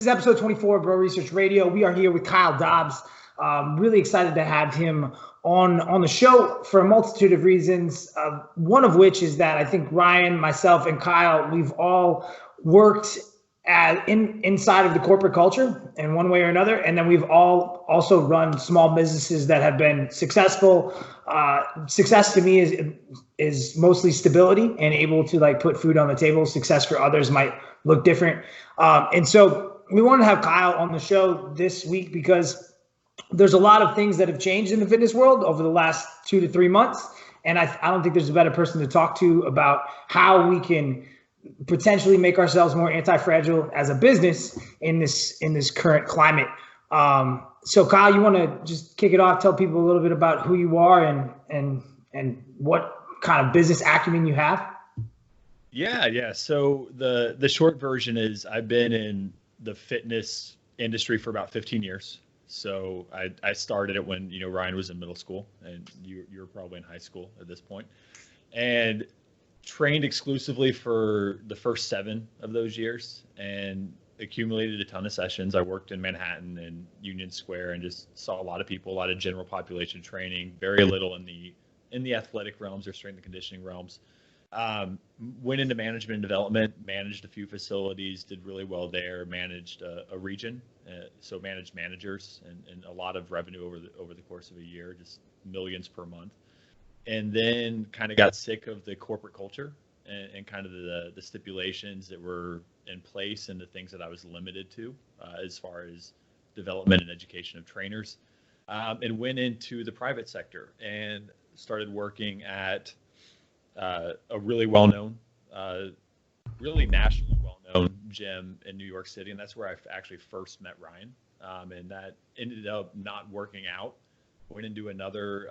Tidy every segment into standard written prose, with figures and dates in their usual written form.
This is episode 24 of Bro Research Radio. We are here with Kyle Dobbs. Really excited to have him on the show for a multitude of reasons. One of which is that I think Ryan, myself, and Kyle, we've all worked inside of the corporate culture in one way or another, and then we've all also run small businesses that have been successful. Success to me is mostly stability and able to like put food on the table. Success for others might look different, and so we wanted to have Kyle on the show this week because there's a lot of things that have changed in the fitness world over the last 2 to 3 months. And I don't think there's a better person to talk to about how we can potentially make ourselves more anti-fragile as a business in this current climate. So Kyle, you want to just kick it off, tell people a little bit about who you are and what kind of business acumen you have? Yeah. So the short version is I've been in the fitness industry for about 15 years. So I started it when, Ryan was in middle school and you were probably in high school at this point, and trained exclusively for the first 7 of those years and accumulated a ton of sessions. I worked in Manhattan and Union Square and just saw a lot of people, a lot of general population training, very little in the athletic realms or strength and conditioning realms. Went into management and development, managed a few facilities, did really well there, managed a region, so managed managers and a lot of revenue over the course of a year, just millions per month. And then kind of got sick of the corporate culture and kind of the stipulations that were in place and the things that I was limited to as far as development and education of trainers, and went into the private sector and started working at a really well-known, really nationally well-known gym in New York City. And that's where I actually first met Ryan. And that ended up not working out. Went into another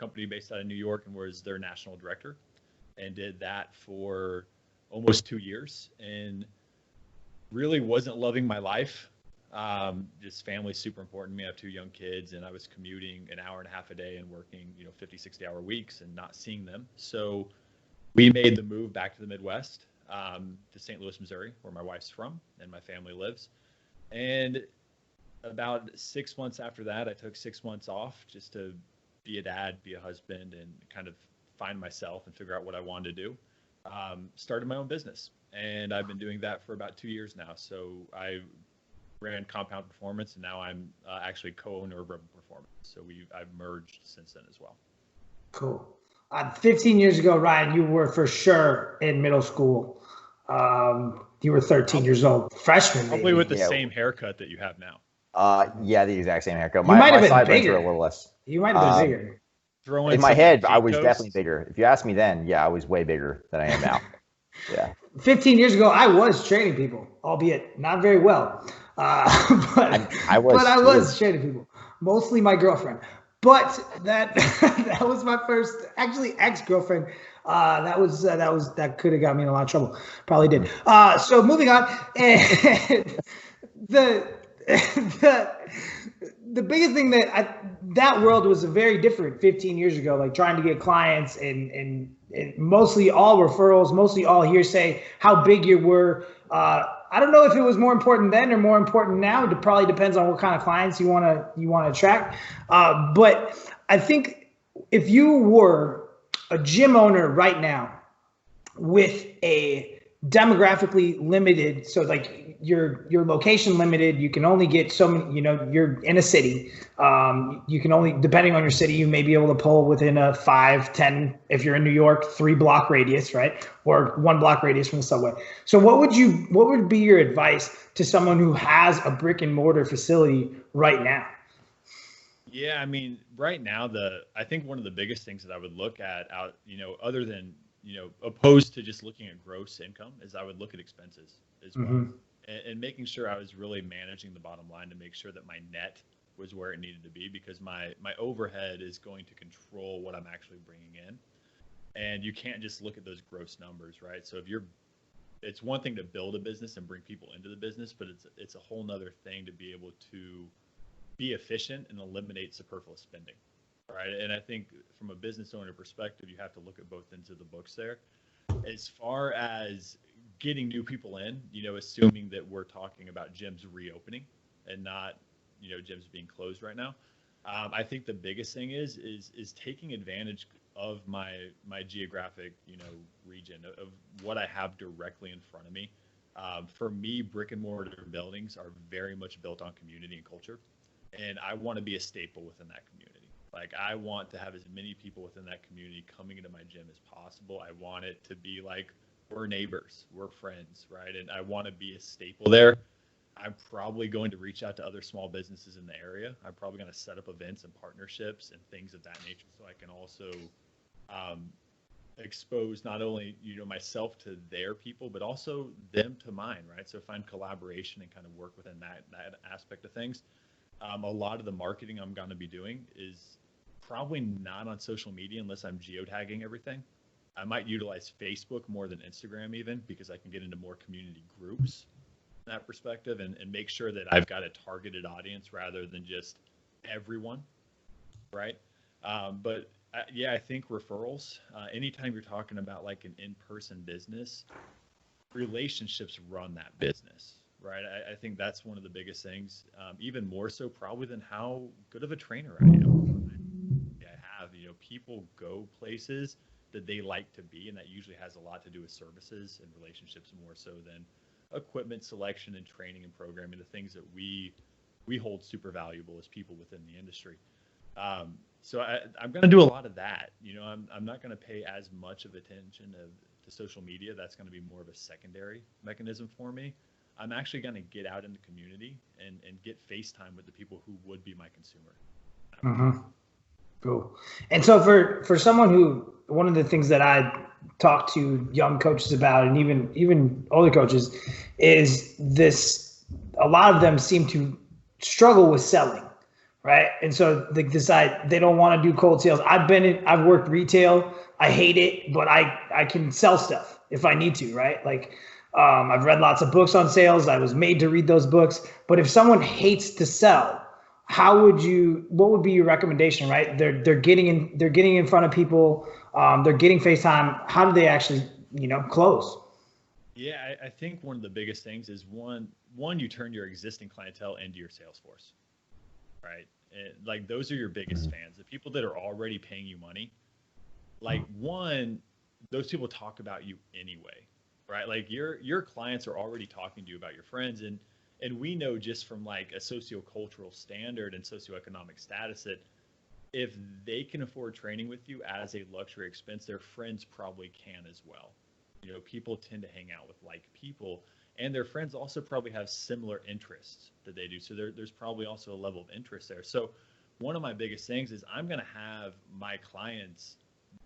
company based out of New York and was their national director, and did that for almost 2 years and really wasn't loving my life. Just family's super important to me. I have 2 young kids and I was commuting an hour and a half a day and working, 50, 60-hour weeks and not seeing them. So we made the move back to the Midwest, to St. Louis, Missouri, where my wife's from and my family lives. And about 6 months after that, I took 6 months off just to be a dad, be a husband, and kind of find myself and figure out what I wanted to do. Started my own business, and I've been doing that for about 2 years now. So I ran Compound Performance, and now I'm actually co-owner of Rebel Performance. So I've merged since then as well. Cool. 15 years ago, Ryan, you were for sure in middle school. You were 13 years old, freshman. Probably with the same haircut that you have now. Yeah, the exact same haircut. You might have been sideburns bigger. Are a little less. You might have been bigger. In my head, I was definitely bigger. If you asked me then, yeah, I was way bigger than I am now. Yeah. 15 years ago, I was training people, albeit not very well. But I was training people, mostly my girlfriend. But that was my first, actually, ex-girlfriend. That could have got me in a lot of trouble. Probably did. So moving on, and the biggest thing that world was very different 15 years ago, like trying to get clients and mostly all referrals, mostly all hearsay, how big you were. I don't know if it was more important then or more important now. It probably depends on what kind of clients you want to attract. But I think if you were a gym owner right now with a demographically limited, so like your location limited, you can only get so many, you're in a city. You can only, depending on your city, you may be able to pull within a 5, 10, if you're in New York, 3 block radius, right? Or 1 block radius from the subway. So what would be your advice to someone who has a brick and mortar facility right now? Yeah, I mean, right now, I think one of the biggest things that I would look at other than, opposed to just looking at gross income, is I would look at expenses as well. Mm-hmm. And making sure I was really managing the bottom line to make sure that my net was where it needed to be, because my overhead is going to control what I'm actually bringing in. And you can't just look at those gross numbers, right? So it's one thing to build a business and bring people into the business, but it's a whole nother thing to be able to be efficient and eliminate superfluous spending, right? And I think from a business owner perspective, you have to look at both ends of the books there. As far as getting new people in, assuming that we're talking about gyms reopening and not, gyms being closed right now. I think the biggest thing is taking advantage of my geographic, region of what I have directly in front of me. For me, brick and mortar buildings are very much built on community and culture, and I want to be a staple within that community. Like, I want to have as many people within that community coming into my gym as possible. I want it to be like, we're neighbors, we're friends, right? And I want to be a staple there. I'm probably going to reach out to other small businesses in the area. I'm probably going to set up events and partnerships and things of that nature, so I can also expose not only myself to their people, but also them to mine, right? So find collaboration and kind of work within that aspect of things. A lot of the marketing I'm going to be doing is probably not on social media unless I'm geotagging everything. I might utilize Facebook more than Instagram even, because I can get into more community groups in that perspective and make sure that I've got a targeted audience rather than just everyone, right? But I think referrals, anytime you're talking about like an in-person business, relationships run that business, right? I think that's one of the biggest things, even more so probably than how good of a trainer I am. I have, people go places that they like to be, and that usually has a lot to do with services and relationships more so than equipment selection and training and programming, the things that we hold super valuable as people within the industry. So I'm going to do a lot of that. I'm not going to pay as much of attention to social media. That's going to be more of a secondary mechanism for me. I'm actually going to get out in the community and get FaceTime with the people who would be my consumer. Mm-hmm. Cool. And so for someone who, one of the things that I talk to young coaches about, and even older coaches, is this, a lot of them seem to struggle with selling, right? And so they decide they don't want to do cold sales. I've worked retail. I hate it, but I can sell stuff if I need to, right? Like, I've read lots of books on sales. I was made to read those books. But if someone hates to sell, what would be your recommendation, right? They're getting in front of people. They're getting FaceTime. How do they actually, close? Yeah, I think one of the biggest things is one, you turn your existing clientele into your sales force, right? And like, those are your biggest fans, the people that are already paying you money. Like, one, those people talk about you anyway, right? Like, your clients are already talking to you about your friends, and we know just from like a sociocultural standard and socioeconomic status that if they can afford training with you as a luxury expense, their friends probably can as well. People tend to hang out with like people, and their friends also probably have similar interests that they do. So there's probably also a level of interest there. So one of my biggest things is I'm going to have my clients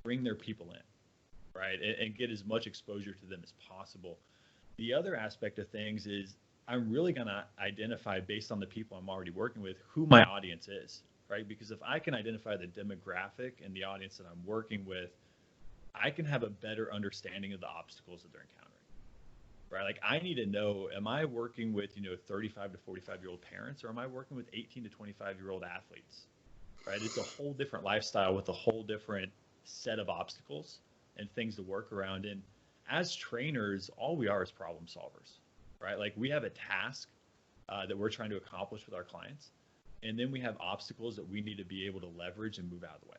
bring their people in, right? And get as much exposure to them as possible. The other aspect of things is I'm really going to identify, based on the people I'm already working with, who my audience is, right? Because if I can identify the demographic and the audience that I'm working with, I can have a better understanding of the obstacles that they're encountering, right? Like, I need to know, am I working with, 35 to 45-year-old parents, or am I working with 18 to 25-year-old athletes, right? It's a whole different lifestyle with a whole different set of obstacles and things to work around. And as trainers, all we are is problem solvers, right? Like, we have a task that we're trying to accomplish with our clients, and then we have obstacles that we need to be able to leverage and move out of the way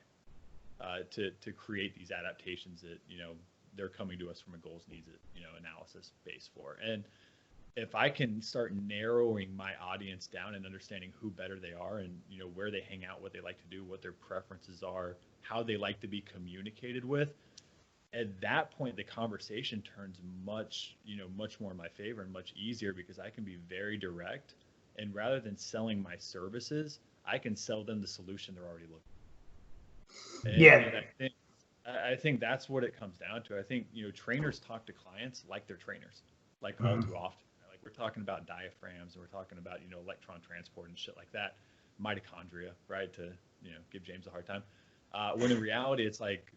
to create these adaptations that they're coming to us from a goals needs analysis base for. And if I can start narrowing my audience down and understanding who better they are, and where they hang out, what they like to do, what their preferences are, how they like to be communicated with, at that point, the conversation turns much more in my favor and much easier, because I can be very direct. And rather than selling my services, I can sell them the solution they're already looking for. And I think that's what it comes down to. I think, trainers talk to clients like they're trainers, like all too often. Like, we're talking about diaphragms, and we're talking about, electron transport and shit like that, mitochondria, right? To, give James a hard time. When in reality, it's like,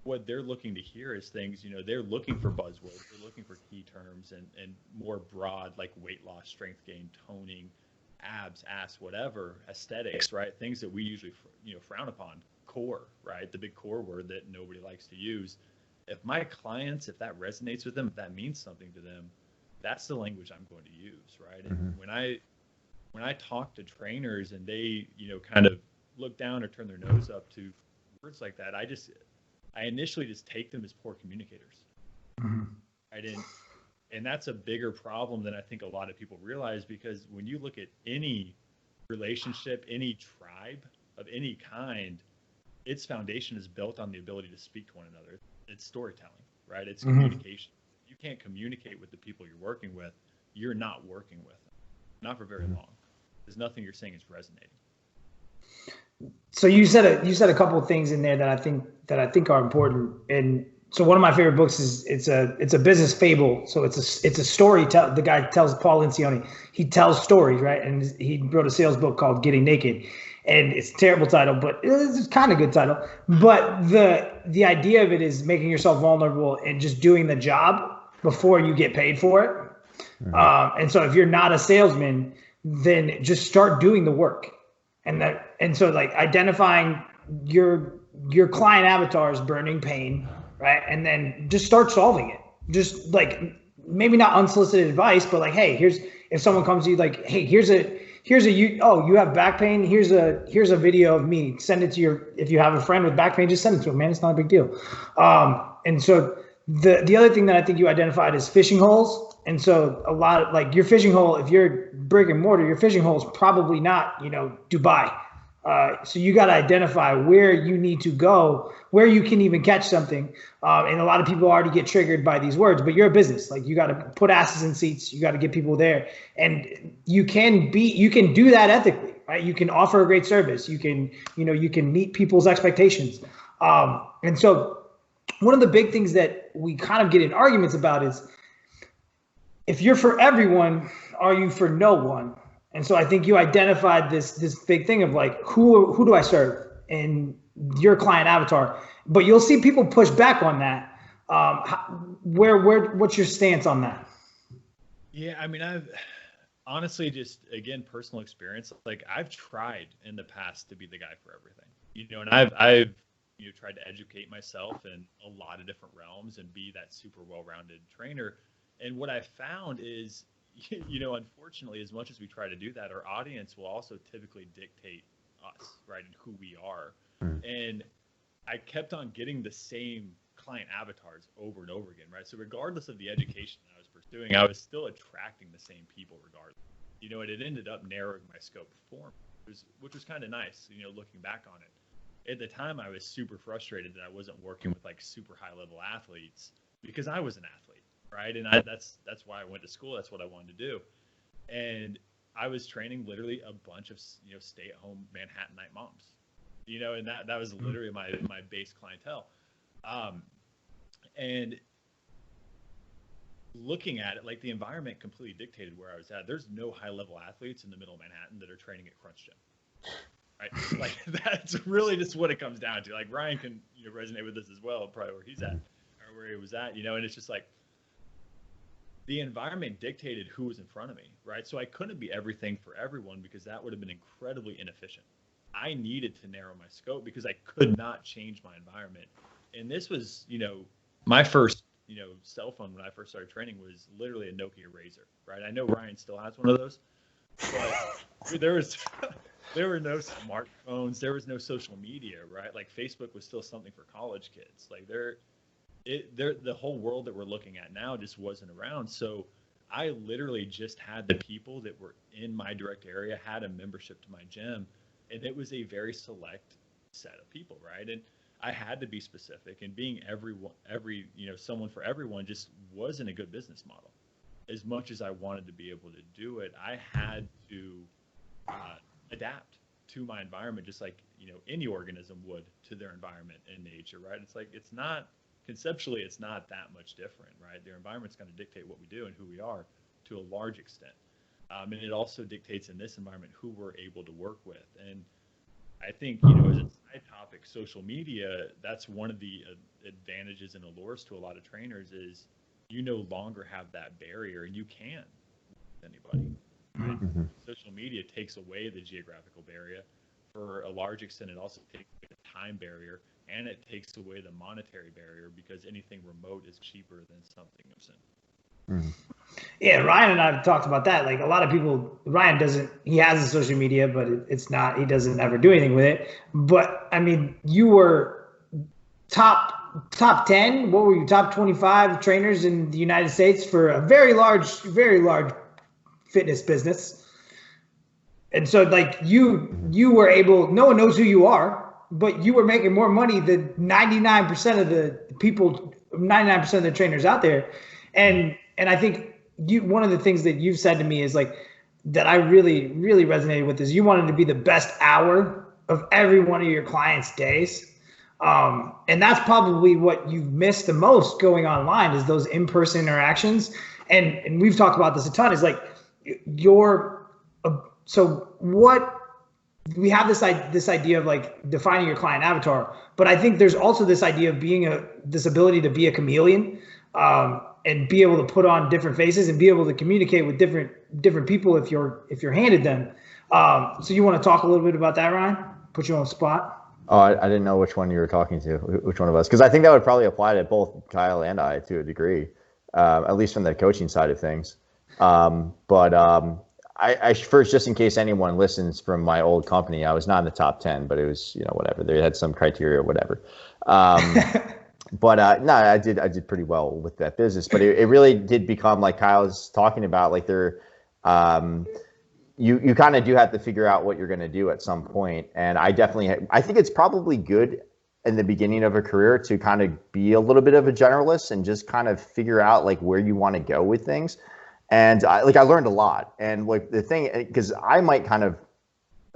what they're looking to hear is things, they're looking for buzzwords, they're looking for key terms and more broad, like weight loss, strength gain, toning, abs, ass, whatever, aesthetics, right? Things that we usually, frown upon. Core, right? The big core word that nobody likes to use. if my clients, if that resonates with them, if that means something to them, that's the language I'm going to use, right? And when I talk to trainers and they, kind of look down or turn their nose up to words like that, I initially just take them as poor communicators. Right? And that's a bigger problem than I think a lot of people realize, because when you look at any relationship, any tribe of any kind, its foundation is built on the ability to speak to one another. It's storytelling, right? It's communication. You can't communicate with the people you're working with, you're not working with them, not for very long. There's nothing you're saying is resonating. So you said a couple of things in there that I think are important. And so one of my favorite books is it's a business fable. So it's a story. The guy tells, Paul Lencioni, he tells stories, right? And he wrote a sales book called Getting Naked, and it's a terrible title, but it's kind of a good title. But the idea of it is making yourself vulnerable and just doing the job before you get paid for it. And so if you're not a salesman, then just start doing the work. And so like identifying your client avatar's burning pain, right? And then just start solving it. Just like maybe not unsolicited advice, but like, hey, if someone comes to you like, hey, you have back pain. Here's a video of me. Send it to if you have a friend with back pain, just send it to them, man. It's not a big deal. And so the other thing that I think you identified is fishing holes. And so a lot of like your fishing hole, if you're brick and mortar, your fishing hole is probably not, Dubai. So you got to identify where you need to go, where you can even catch something. And a lot of people already get triggered by these words, but you're a business. Like you got to put asses in seats. You got to get people there, and you can do that ethically, right? You can offer a great service. You can meet people's expectations. And so one of the big things that we kind of get in arguments about is, if you're for everyone, are you for no one? And so I think you identified this big thing of like, who do I serve in your client avatar? But you'll see people push back on that. What's your stance on that? Yeah, I mean, I've honestly just, again, personal experience. Like I've tried in the past to be the guy for everything, and I've tried to educate myself in a lot of different realms and be that super well-rounded trainer. And what I found is, unfortunately, as much as we try to do that, our audience will also typically dictate us, right, and who we are. And I kept on getting the same client avatars over and over again, right? So regardless of the education that I was pursuing, I was still attracting the same people regardless. And it ended up narrowing my scope of form, which was kind of nice, looking back on it. At the time, I was super frustrated that I wasn't working with like super high-level athletes because I was an athlete. Right. And that's why I went to school. That's what I wanted to do. And I was training literally a bunch of, stay-at-home Manhattanite moms, and that was literally my base clientele. And looking at it, like the environment completely dictated where I was at. There's no high-level athletes in the middle of Manhattan that are training at Crunch Gym. Right. Like that's really just what it comes down to. Like Ryan can, resonate with this as well, probably where he's at or where he was at, and it's just like, the environment dictated who was in front of me, right? So I couldn't be everything for everyone because that would have been incredibly inefficient. I needed to narrow my scope because I could not change my environment. And this was, my first, cell phone when I first started training was literally a Nokia Razr, right? I know Ryan still has one of those, but there were no smartphones, there was no social media, right? Like Facebook was still something for college kids. Like the whole world that we're looking at now just wasn't around. So I literally just had the people that were in my direct area had a membership to my gym, and it was a very select set of people, right? And I had to be specific, and being someone for everyone just wasn't a good business model. As much as I wanted to be able to do it, I had to adapt to my environment, just like any organism would to their environment in nature, right? It's like conceptually, it's not that much different, right? Their environment's going to dictate what we do and who we are to a large extent. And it also dictates in this environment who we're able to work with. And I think, as a side topic, social media, that's one of the advantages and allures to a lot of trainers is you no longer have that barrier, and you can with anybody. Right? Mm-hmm. Social media takes away the geographical barrier. For a large extent, it also takes away the time barrier and it takes away the monetary barrier because anything remote is cheaper than something in person. Yeah, Ryan and I have talked about that. Like a lot of people, Ryan he has a social media, but he doesn't ever do anything with it. But I mean, you were top 10. What were you, top 25 trainers in the United States for a very large fitness business. And so like you were able, no one knows who you are, but you were making more money than 99% of the people, 99% of the trainers out there. And I think one of the things that you've said to me is like, that I really, really resonated with is you wanted to be the best hour of every one of your clients' days. And that's probably what you've missed the most going online is those in-person interactions. And we've talked about this a ton is like so what we have this idea of like defining your client avatar, but I think there's also this idea of being this ability to be a chameleon, and be able to put on different faces and be able to communicate with different people if you're handed them. So you want to talk a little bit about that, Ryan? Put you on the spot. Oh, I didn't know which one you were talking to, which one of us, because I think that would probably apply to both Kyle and I to a degree, at least from the coaching side of things. But I first, just in case anyone listens from my old company, I was not in the top 10, but it was, whatever. They had some criteria or whatever. But no, I did pretty well with that business. But it really did become like Kyle's talking about, like you kind of do have to figure out what you're going to do at some point. And I think it's probably good in the beginning of a career to kind of be a little bit of a generalist and just kind of figure out like where you want to go with things. And I learned a lot. And like the thing, because I might kind of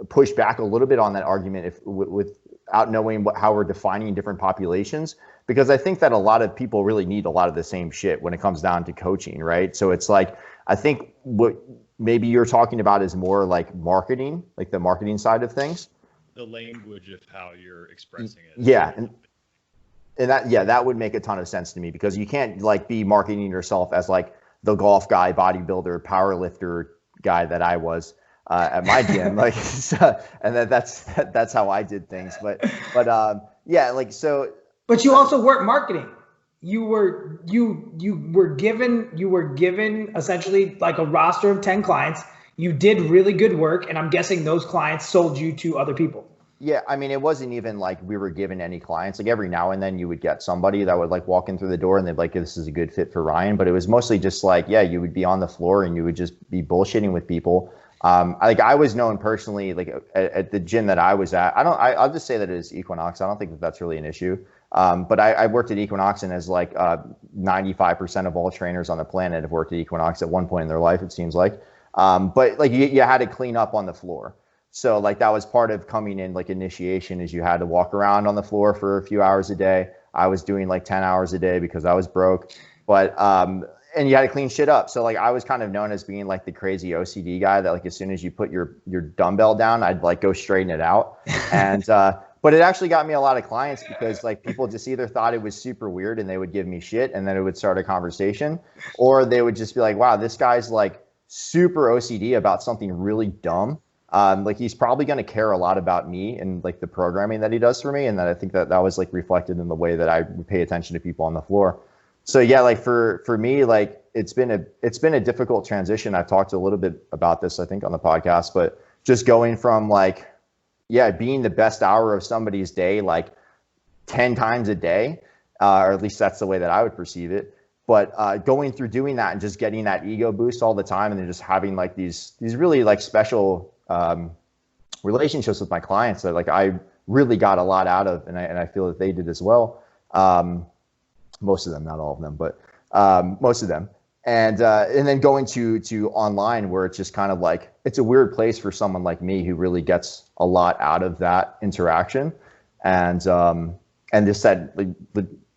push back a little bit on that argument without knowing how we're defining different populations, because I think that a lot of people really need a lot of the same shit when it comes down to coaching, right? So it's like, I think what maybe you're talking about is more like marketing, like the marketing side of things. The language of how you're expressing it. Yeah. And that would make a ton of sense to me, because you can't like be marketing yourself as like the golf guy, bodybuilder, power lifter guy that I was at my gym. Like, so, and that's how I did things. But yeah, like, so. But you also work marketing. You were given essentially like a roster of 10 clients. You did really good work, and I'm guessing those clients sold you to other people. Yeah, I mean, it wasn't even like we were given any clients. Like every now and then you would get somebody that would like walk in through the door and they'd like, this is a good fit for Ryan. But it was mostly just like, yeah, you would be on the floor and you would just be bullshitting with people. I was known personally, like at the gym that I was at. I'll just say that it is Equinox. I don't think that's really an issue. But I worked at Equinox, and as like 95% of all trainers on the planet have worked at Equinox at one point in their life, it seems like. But like you had to clean up on the floor. So like that was part of coming in, like initiation, is you had to walk around on the floor for a few hours a day. I was doing like 10 hours a day because I was broke, but and you had to clean shit up. So like I was kind of known as being like the crazy OCD guy that like as soon as you put your dumbbell down, I'd like go straighten it out. And but it actually got me a lot of clients, because like people just either thought it was super weird and they would give me shit and then it would start a conversation, or they would just be like, wow, this guy's like super OCD about something really dumb. Like he's probably going to care a lot about me and like the programming that he does for me. And that I think that was like reflected in the way that I pay attention to people on the floor. So yeah, like for me, like it's been a difficult transition. I've talked a little bit about this, I think, on the podcast, but just going from like, yeah, being the best hour of somebody's day, like 10 times a day, or at least that's the way that I would perceive it. But going through doing that and just getting that ego boost all the time, and then just having like these really like special relationships with my clients that like I really got a lot out of, and I feel that they did as well. Most of them, not all of them, but most of them. And then going to online, where it's just kind of like, it's a weird place for someone like me who really gets a lot out of that interaction. And just that, like,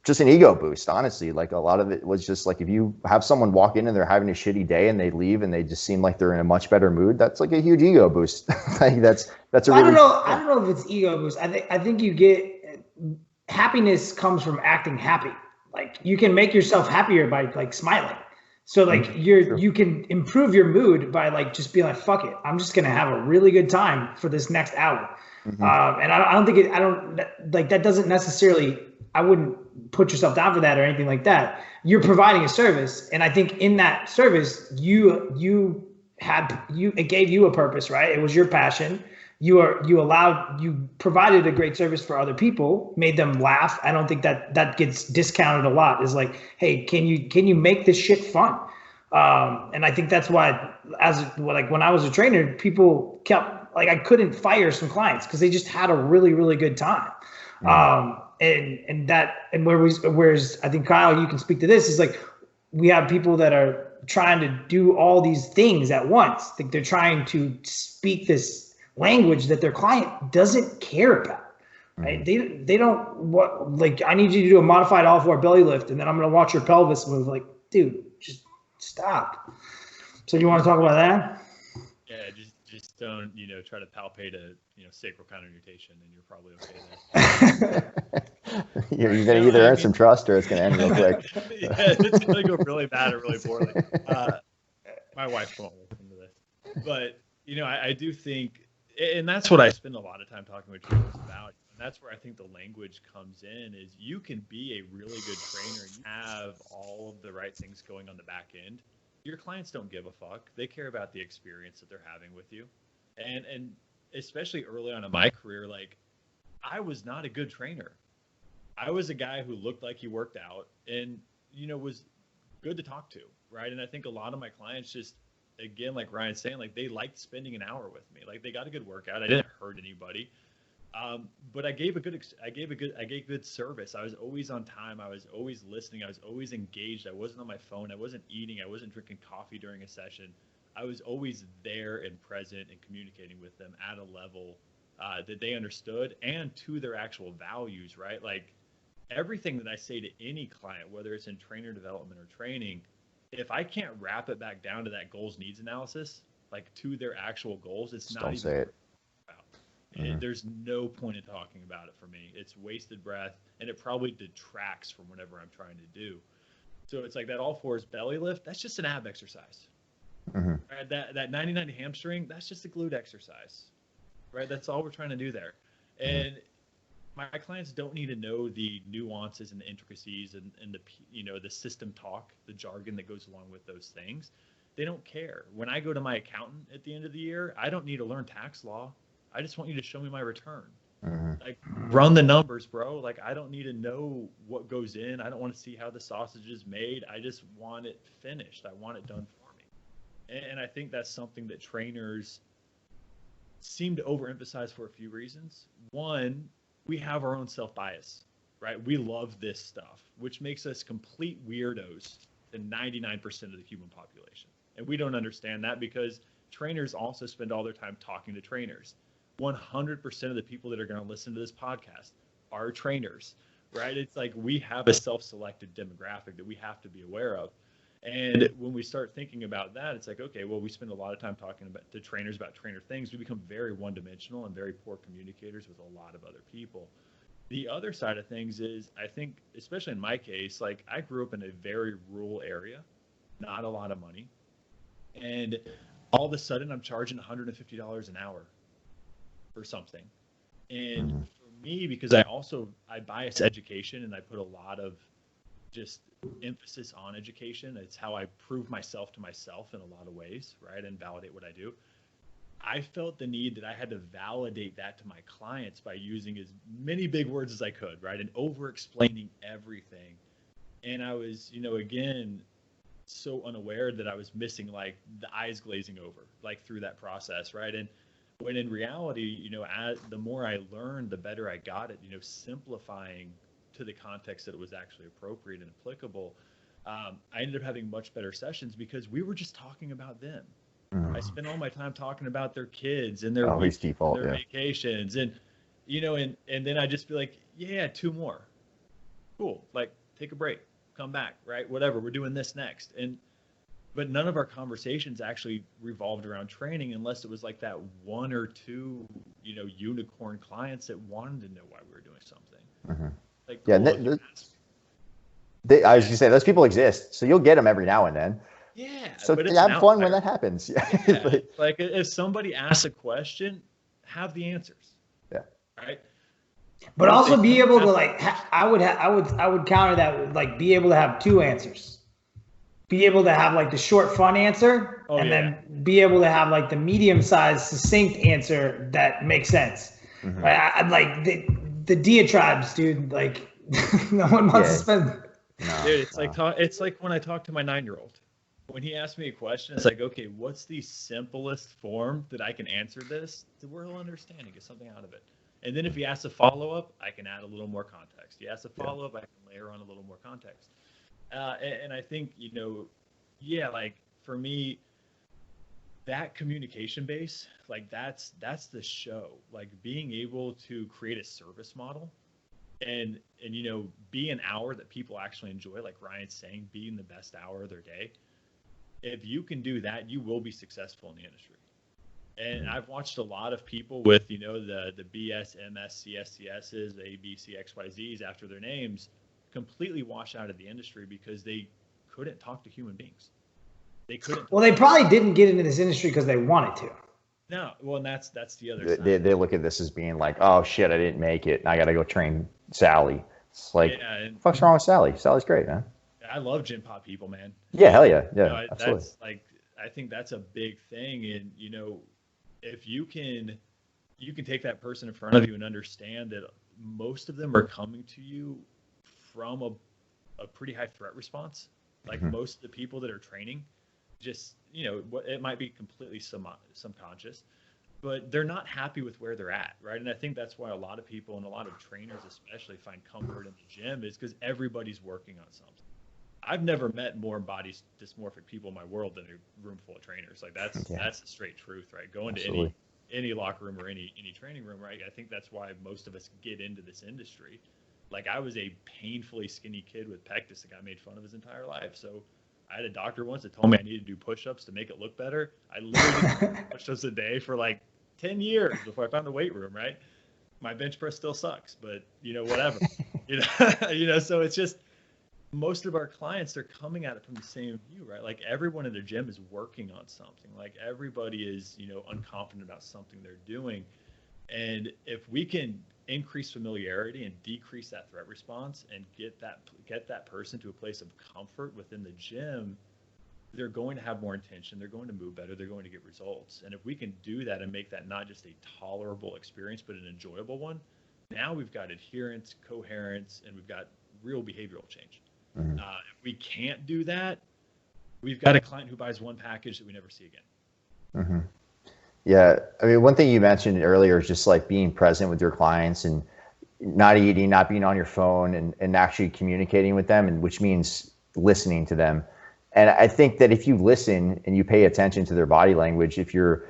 just an ego boost, honestly. Like a lot of it was just like, if you have someone walk in and they're having a shitty day and they leave and they just seem like they're in a much better mood, that's like a huge ego boost. Like that's a really, I don't know if it's ego boost. I think you get, happiness comes from acting happy. Like you can make yourself happier by like smiling. So like you can improve your mood by like just being like, fuck it, I'm just gonna have a really good time for this next hour. And I don't think that doesn't necessarily, I wouldn't put yourself down for that or anything like that. You're providing a service. And I think in that service, it gave you a purpose, right? It was your passion. You provided a great service for other people, made them laugh. I don't think that gets discounted a lot. Is like, hey, can you make this shit fun? And I think that's why, when I was a trainer, people kept, I couldn't fire some clients because they just had a really, really good time. Whereas I think, Kyle, you can speak to this, is like, we have people that are trying to do all these things at once. Like, they're trying to speak this language that their client doesn't care about, right? They don't I need you to do a modified all four belly lift, and then I'm going to watch your pelvis move. Like, dude, just stop. So you want to talk about that? Yeah, just don't, try to palpate a, sacral connotation, and you're probably okay there. You're going to either earn some trust or it's going to end real quick. Yeah, it's going to go really bad or really poorly. My wife won't listen to this. But, I do think, and that's what I spend a lot of time talking with trainers about. And that's where I think the language comes in, is you can be a really good trainer. You have all of the right things going on the back end. Your clients don't give a fuck. They care about the experience that they're having with you. And especially early on in my career, I was not a good trainer. I was a guy who looked like he worked out and, was good to talk to, right? And I think a lot of my clients just, again, like Ryan's saying, they liked spending an hour with me. They got a good workout. I didn't hurt anybody. But I gave good service. I was always on time. I was always listening. I was always engaged. I wasn't on my phone. I wasn't eating. I wasn't drinking coffee during a session. I was always there and present and communicating with them at a level that they understood and to their actual values, right? Everything that I say to any client, whether it's in trainer development or training, if I can't wrap it back down to that goals needs analysis, to their actual goals, it's not even say it. About. There's no point in talking about it for me. It's wasted breath, and it probably detracts from whatever I'm trying to do. So it's that all fours belly lift, that's just an ab exercise. Right? That 90-90 hamstring, that's just a glute exercise, right? That's all we're trying to do there. And my clients don't need to know the nuances and the intricacies and the system talk, the jargon that goes along with those things. They don't care. When I go to my accountant at the end of the year, I don't need to learn tax law. I just want you to show me my return. Run the numbers, bro. I don't need to know what goes in. I don't want to see how the sausage is made. I just want it finished. I want it done for me. And I think that's something that trainers seem to overemphasize for a few reasons. One, we have our own self-bias, right? We love this stuff, which makes us complete weirdos to 99% of the human population. And we don't understand that because trainers also spend all their time talking to trainers. 100% of the people that are going to listen to this podcast are trainers, right? It's we have a self-selected demographic that we have to be aware of. And when we start thinking about that, it's okay, well, we spend a lot of time talking to trainers about trainer things. We become very one-dimensional and very poor communicators with a lot of other people. The other side of things is, I think, especially in my case, I grew up in a very rural area, not a lot of money. And all of a sudden I'm charging $150 an hour for something. And for me, because I bias education and I put a lot of just emphasis on education. It's how I prove myself to myself in a lot of ways, right? And validate what I do. I felt the need that I had to validate that to my clients by using as many big words as I could, right? And over explaining everything. And I was, again, so unaware that I was missing the eyes glazing over, through that process, right? And when in reality, the more I learned, the better I got at, simplifying to the context that it was actually appropriate and applicable. I ended up having much better sessions because we were just talking about them. I spent all my time talking about their kids and their vacations, and and then I just be like, yeah, 2 more, cool. Take a break, come back, right? Whatever, we're doing this next. But none of our conversations actually revolved around training, unless it was that 1 or 2, unicorn clients that wanted to know why we were doing something. I was going to say, those people exist, so you'll get them every now and then. Yeah. So have fun when that happens. Yeah. If somebody asks a question, have the answers. right? But also be able to like, I would counter that with like be able to have two answers. Be able to have like the short fun answer, and then be able to have like the medium-sized succinct answer that makes sense. Mm-hmm. Right? I'd like the diatribes, dude. Like no one wants to spend. No, dude, it's like when I talk to my 9-year-old. When he asks me a question, it's like, okay, what's the simplest form that I can answer this to where he'll understand and get something out of it? And then if he asks a follow-up, I can add a little more context. He asks a follow-up, I can layer on a little more context. And I think, like for me, that communication base, like that's the show. Like being able to create a service model and be an hour that people actually enjoy, like Ryan's saying, being the best hour of their day. If you can do that, you will be successful in the industry. And I've watched a lot of people with, the BS, MS, CSCSs, the A, B, C, X, Y, Zs after their names completely wash out of the industry because they couldn't talk to human beings. They couldn't. Well, they probably didn't get into this industry because they wanted to. No, well, and that's the other side. They look at this as being like, oh shit, I didn't make it, and I got to go train Sally. It's like, what's wrong with Sally? Sally's great, man. I love gym pop people, man. Yeah, hell yeah, absolutely. That's like, I think that's a big thing, and if you can take that person in front of you and understand that most of them are coming to you from a pretty high threat response. Like most of the people that are training, just it might be completely subconscious, but they're not happy with where they're at, right? And I think that's why a lot of people and a lot of trainers especially find comfort in the gym is because everybody's working on something. I've never met more body dysmorphic people in my world than a room full of trainers. Like that's the straight truth, right? Go into any locker room or any training room, right? I think that's why most of us get into this industry. Like I was a painfully skinny kid with pectus that got made fun of his entire life. So I had a doctor once that told me I needed to do push-ups to make it look better. I literally did push-ups a day for like 10 years before I found a weight room, right? My bench press still sucks, but whatever. So it's just, most of our clients, they're coming at it from the same view, right? Like everyone in their gym is working on something. Like everybody is, unconfident about something they're doing. And if we can increase familiarity and decrease that threat response and get that person to a place of comfort within the gym, they're going to have more intention. They're going to move better. They're going to get results. And if we can do that and make that not just a tolerable experience, but an enjoyable one, now we've got adherence, coherence, and we've got real behavioral change. If we can't do that, we've got a client who buys one package that we never see again. Yeah. I mean, one thing you mentioned earlier is just like being present with your clients and not eating, not being on your phone and actually communicating with them, and which means listening to them. And I think that if you listen and you pay attention to their body language, if you're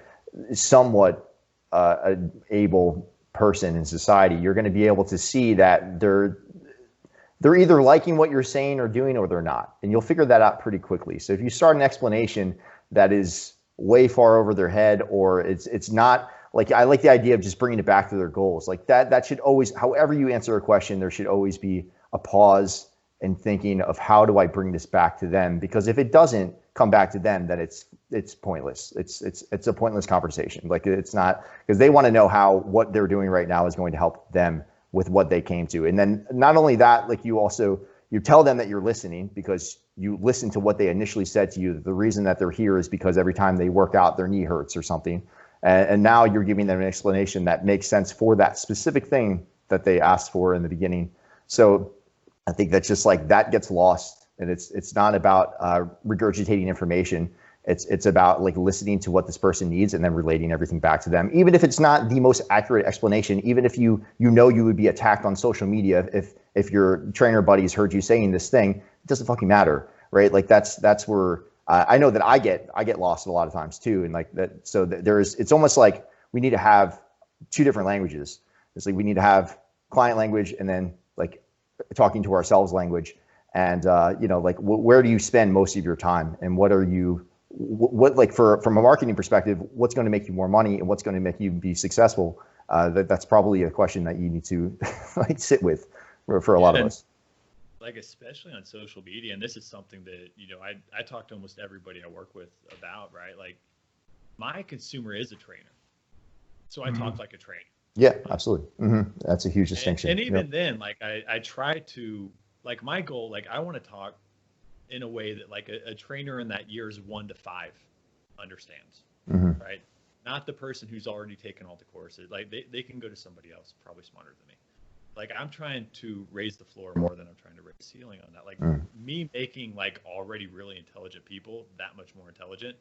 somewhat an able person in society, you're going to be able to see that they're either liking what you're saying or doing, or they're not. And you'll figure that out pretty quickly. So if you start an explanation that is way far over their head, or it's not, like, I like the idea of just bringing it back to their goals. Like that should always, however you answer a question, there should always be a pause and thinking of how do I bring this back to them? Because if it doesn't come back to them, then it's pointless. It's a pointless conversation. Like it's not, because they want to know how what they're doing right now is going to help them with what they came to. And then not only that, like you tell them that you're listening because you listen to what they initially said to you. The reason that they're here is because every time they work out, their knee hurts or something. And now you're giving them an explanation that makes sense for that specific thing that they asked for in the beginning. So I think that's just like, that gets lost, and it's not about regurgitating information. It's about like listening to what this person needs and then relating everything back to them. Even if it's not the most accurate explanation, even if you would be attacked on social media if your trainer buddies heard you saying this thing, it doesn't fucking matter, right? Like that's where I know that I get lost a lot of times too, and like that. So it's almost like we need to have two different languages. It's like we need to have client language and then like talking to ourselves language, and like where do you spend most of your time, and what like from a marketing perspective, what's going to make you more money and what's going to make you be successful? That's probably a question that you need to like sit with for a lot of us. Like especially on social media, and this is something that I talk to almost everybody I work with about, right? Like my consumer is a trainer, so I talk like a trainer. Yeah, absolutely. That's a huge distinction. And even then, like I try to, like my goal, like I want to talk in a way that like a trainer in that years 1 to 5 understands, right? Not the person who's already taken all the courses. Like they can go to somebody else probably smarter than me. Like I'm trying to raise the floor more than I'm trying to raise the ceiling on that. Like me making like already really intelligent people that much more intelligent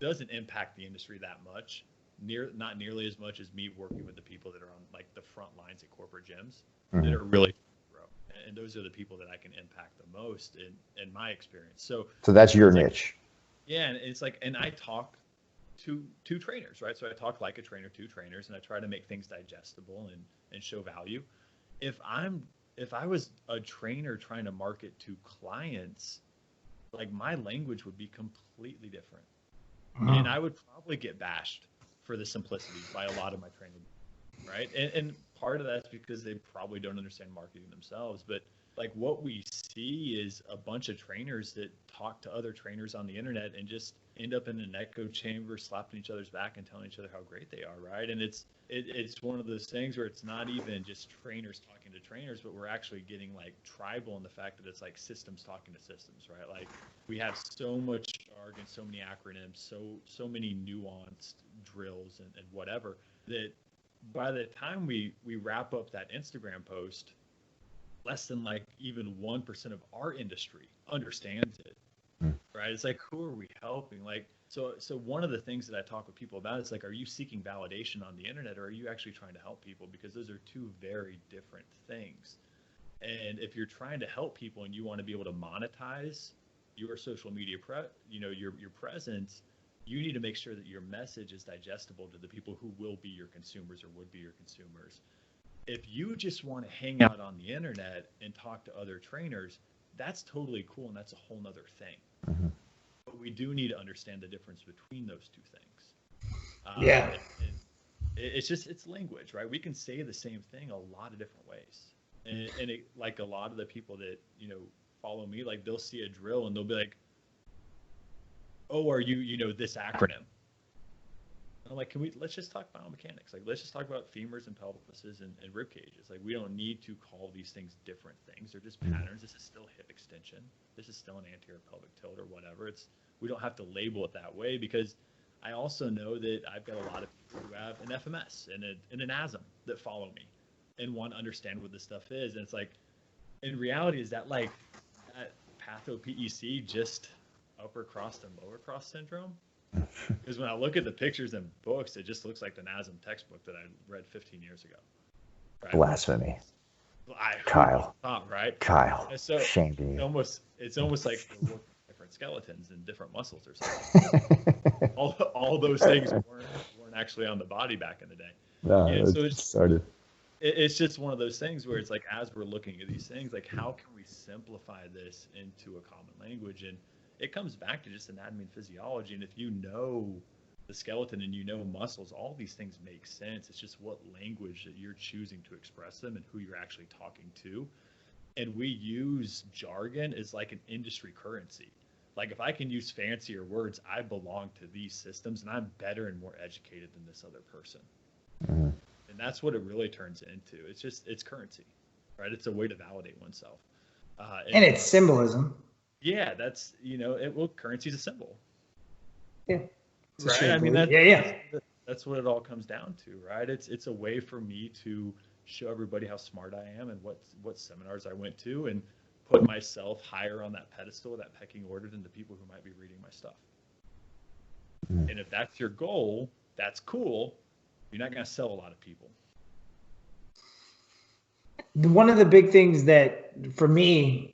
doesn't impact the industry that much. Not nearly as much as me working with the people that are on like the front lines at corporate gyms that are really grow. And those are the people that I can impact the most in my experience. So that's your niche. Yeah, and it's like, and I talk to trainers, right? So I talk like a trainer to trainers, and I try to make things digestible and show value. If I was a trainer trying to market to clients, like my language would be completely different, and I would probably get bashed for the simplicity by a lot of my training, right? And part of that's because they probably don't understand marketing themselves. But like what we see is a bunch of trainers that talk to other trainers on the internet and just end up in an echo chamber, slapping each other's back and telling each other how great they are, right? And it's one of those things where it's not even just trainers talking to trainers, but we're actually getting like tribal in the fact that it's like systems talking to systems, right? Like we have so much jargon, so many acronyms, so many nuanced drills and whatever, that by the time we wrap up that Instagram post, less than like even 1% of our industry understands it, right? It's like, who are we helping? Like, so one of the things that I talk with people about is like, are you seeking validation on the internet, or are you actually trying to help people? Because those are two very different things. And if you're trying to help people and you want to be able to monetize your social media your presence, you need to make sure that your message is digestible to the people who will be your consumers or would be your consumers. If you just want to hang out on the internet and talk to other trainers, that's totally cool, and that's a whole nother thing. But we do need to understand the difference between those two things. And it's language, right? We can say the same thing a lot of different ways. And it, like a lot of the people that, follow me, like they'll see a drill and they'll be like, oh, are you, this acronym? I'm like, let's just talk biomechanics. Like, let's just talk about femurs and pelvises and rib cages. Like, we don't need to call these things different things. They're just patterns. This is still hip extension. This is still an anterior pelvic tilt or whatever. We don't have to label it that way, because I also know that I've got a lot of people who have an FMS and an ASM that follow me and want to understand what this stuff is. And it's like, in reality, is that like that patho-PEC just upper cross and lower cross syndrome? Because when I look at the pictures and books, it just looks like the NASM textbook that I read 15 years ago. Right? Blasphemy. Kyle. Right? Kyle. So shame to you. It's almost like we're working different skeletons and different muscles or something. all those things weren't actually on the body back in the day. No, so it's just one of those things where it's like, as we're looking at these things, like how can we simplify this into a common language? And it comes back to just anatomy and physiology. And if you know the skeleton and you know muscles, all these things make sense. It's just what language that you're choosing to express them and who you're actually talking to. And we use jargon as like an industry currency. Like if I can use fancier words, I belong to these systems and I'm better and more educated than this other person. And that's what it really turns into. It's currency, right? It's a way to validate oneself. And it's symbolism. Yeah, that's, currency is a symbol. Yeah. Right. I mean, that's what it all comes down to, right? It's a way for me to show everybody how smart I am and what seminars I went to, and put myself higher on that pedestal, that pecking order, than the people who might be reading my stuff. And if that's your goal, that's cool. You're not going to sell a lot of people. One of the big things that for me,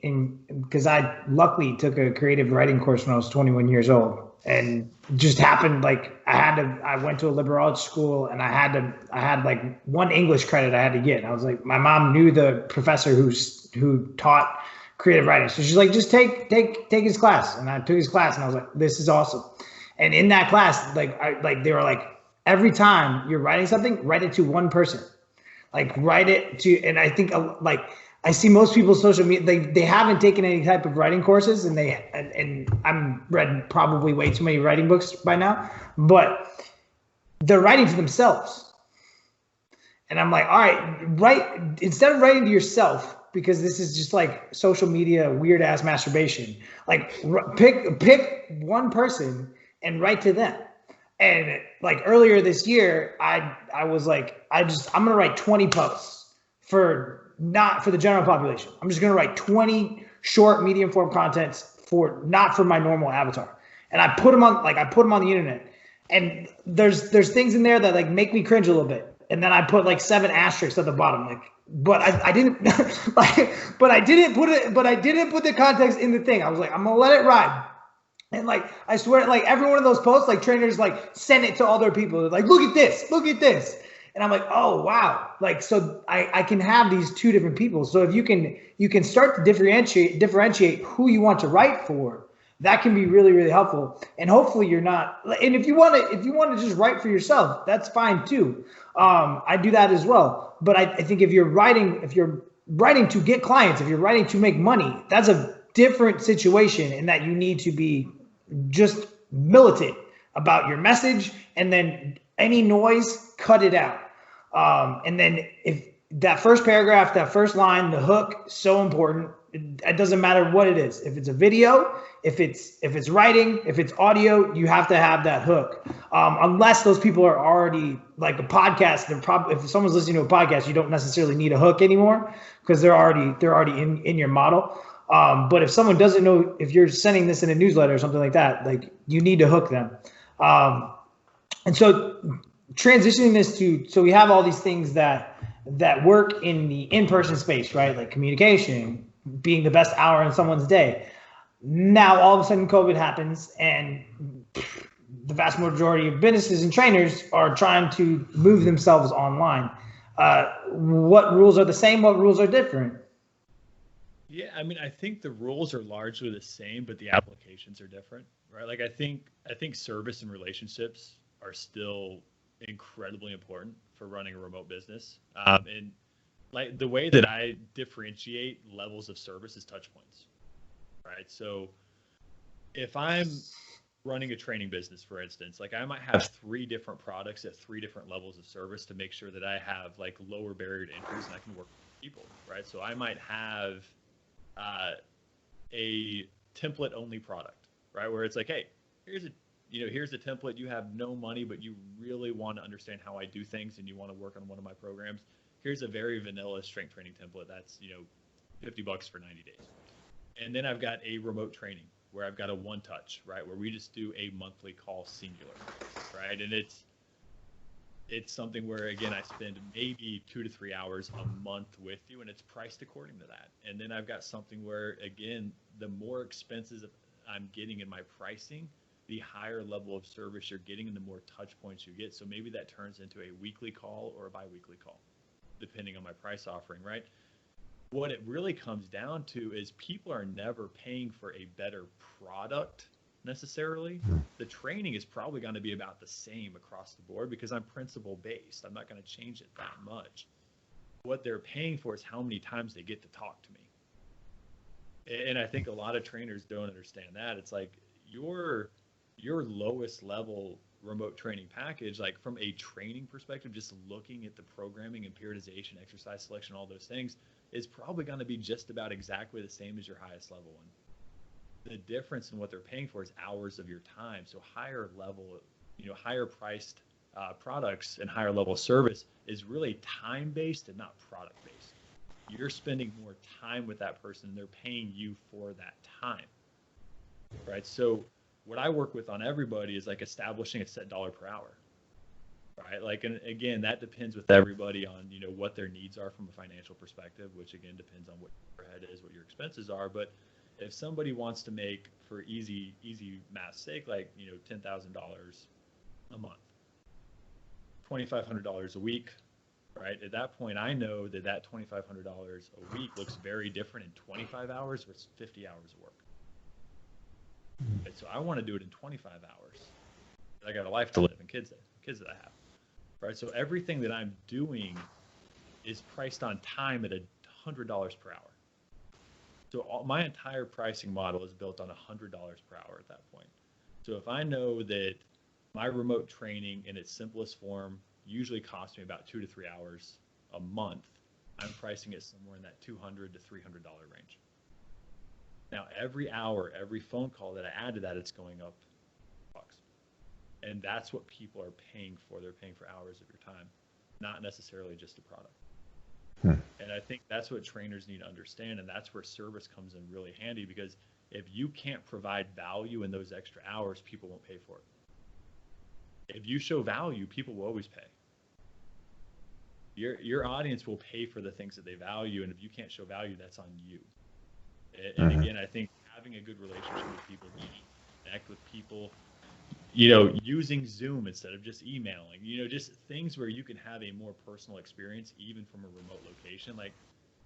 because I luckily took a creative writing course when I was 21 years old, and just happened like I went to a liberal arts school, and I had like one English credit I had to get. I was like, my mom knew the professor who taught creative writing, so she's like, just take his class. And I took his class, and I was like, this is awesome. And in that class, they were like, every time you're writing something, write it to one person. Like write it to, and I think like I see most people's social media, they haven't taken any type of writing courses, and I'm read probably way too many writing books by now, but they're writing to themselves. And I'm like, all right, instead of writing to yourself, because this is just like social media, weird ass masturbation, like pick one person and write to them. And like earlier this year, I was like, I'm going to write 20 posts not for the general population. I'm just going to write 20 short, medium form contents not for my normal avatar. And I put them on the internet, and there's things in there that like make me cringe a little bit. And then I put like 7 asterisks at the bottom, like, but I didn't, but I didn't put the context in the thing. I was like, I'm gonna let it ride. And like, I swear, like every one of those posts, like trainers like send it to all their people. They're like, look at this. And I'm like, oh wow. Like, so I can have these 2 different people. So if you can start to differentiate who you want to write for, that can be really, really helpful. And hopefully you're not, and if you want to just write for yourself, that's fine too. I do that as well. But I think if you're writing to get clients, if you're writing to make money, that's a different situation, in that you need to be just militant about your message, and then any noise, cut it out. And then if that first paragraph, that first line, the hook, so important. It doesn't matter what it is. If it's a video, if it's writing, if it's audio, you have to have that hook. Unless those people are already like a podcast, if someone's listening to a podcast, you don't necessarily need a hook anymore, because they're already in your model. But if someone doesn't know, if you're sending this in a newsletter or something like that, like you need to hook them. And so transitioning this so we have all these things that work in the in-person space, right? Like communication, being the best hour in someone's day. Now, all of a sudden COVID happens, and the vast majority of businesses and trainers are trying to move themselves online. What rules are the same? What rules are different? Yeah, I mean, I think the rules are largely the same, but the applications are different, right? Like I think service and relationships are still incredibly important for running a remote business. And like the way that I differentiate levels of service is touch points, right? So if I'm running a training business, for instance, like I might have 3 different products at 3 different levels of service to make sure that I have like lower barrier to entries and I can work with people, right? So I might have a template only product, right? Where it's like, hey, here's a template. You have no money, but you really want to understand how I do things and you want to work on one of my programs. Here's a very vanilla strength training template. That's, $50 for 90 days. And then I've got a remote training where I've got a one touch, right? Where we just do a monthly call singular, right? And it's something where, again, I spend maybe 2 to 3 hours a month with you, and it's priced according to that. And then I've got something where, again, the more expenses I'm getting in my pricing, the higher level of service you're getting and the more touch points you get. So maybe that turns into a weekly call or a bi-weekly call, depending on my price offering, right? What it really comes down to is people are never paying for a better product necessarily. The training is probably going to be about the same across the board because I'm principle based. I'm not going to change it that much. What they're paying for is how many times they get to talk to me. And I think a lot of trainers don't understand that. It's like your lowest level remote training package, like from a training perspective, just looking at the programming and periodization, exercise selection, all those things, is probably going to be just about exactly the same as your highest level one. The difference in what they're paying for is hours of your time. So higher level, higher priced products and higher level service is really time based and not product based. You're spending more time with that person and they're paying you for that time, right? So what I work with on everybody is like establishing a set dollar per hour, right? Like, and again, that depends with everybody on, what their needs are from a financial perspective, which again depends on what your head is, what your expenses are. But if somebody wants to make, for easy math's sake, like, $10,000 a month, $2,500 a week, right? At that point, I know that $2,500 a week looks very different in 25 hours versus 50 hours of work. Right? So I want to do it in 25 hours. I got a life to live and kids that I have, right? So everything that I'm doing is priced on time at $100 per hour. So my entire pricing model is built on $100 per hour at that point. So if I know that my remote training in its simplest form usually costs me about 2 to 3 hours a month, I'm pricing it somewhere in that $200 to $300 range. Now, every hour, every phone call that I add to that, it's going up bucks. And that's what people are paying for. They're paying for hours of your time, not necessarily just a product. And I think that's what trainers need to understand. And that's where service comes in really handy, because if you can't provide value in those extra hours, people won't pay for it. If you show value, people will always pay. Your audience will pay for the things that they value. And if you can't show value, that's on you. And again, I think having a good relationship with people, connect with people, using Zoom instead of just emailing, just things where you can have a more personal experience, even from a remote location. Like,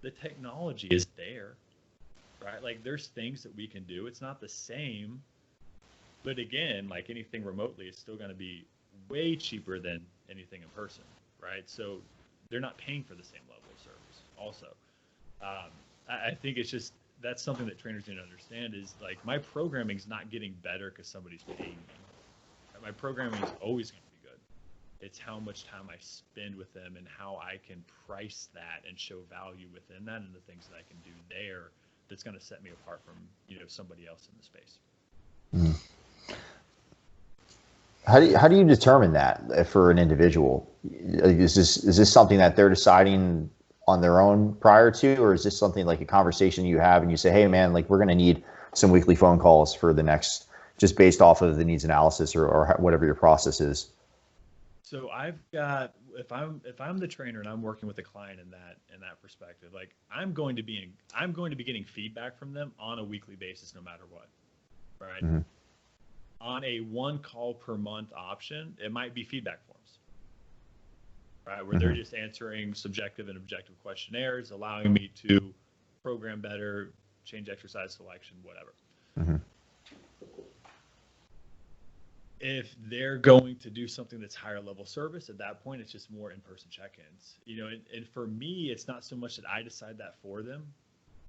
the technology is there, right? Like, there's things that we can do. It's not the same, but again, like anything remotely, it's still going to be way cheaper than anything in person, right? So they're not paying for the same level of service also. I think it's just, that's something that trainers need to understand, is like, my programming is not getting better because somebody's paying me. My programming is always going to be good. It's how much time I spend with them and how I can price that and show value within that, and the things that I can do there that's going to set me apart from somebody else in the space. How do you determine that for an individual? Is this something that they're deciding on their own prior to, or is this something like a conversation you have and you say, hey man, like, we're going to need some weekly phone calls for the next, just based off of the needs analysis or whatever your process is? So I've got, if I'm the trainer and I'm working with a client in that perspective, like, I'm going to be getting feedback from them on a weekly basis, no matter what, right? Mm-hmm. On a 1 call per month option, it might be feedback forms, right? Where they're just answering subjective and objective questionnaires, allowing me to program better, change exercise selection, whatever. If they're going to do something that's higher level service, at that point, it's just more in-person check-ins. And for me, it's not so much that I decide that for them.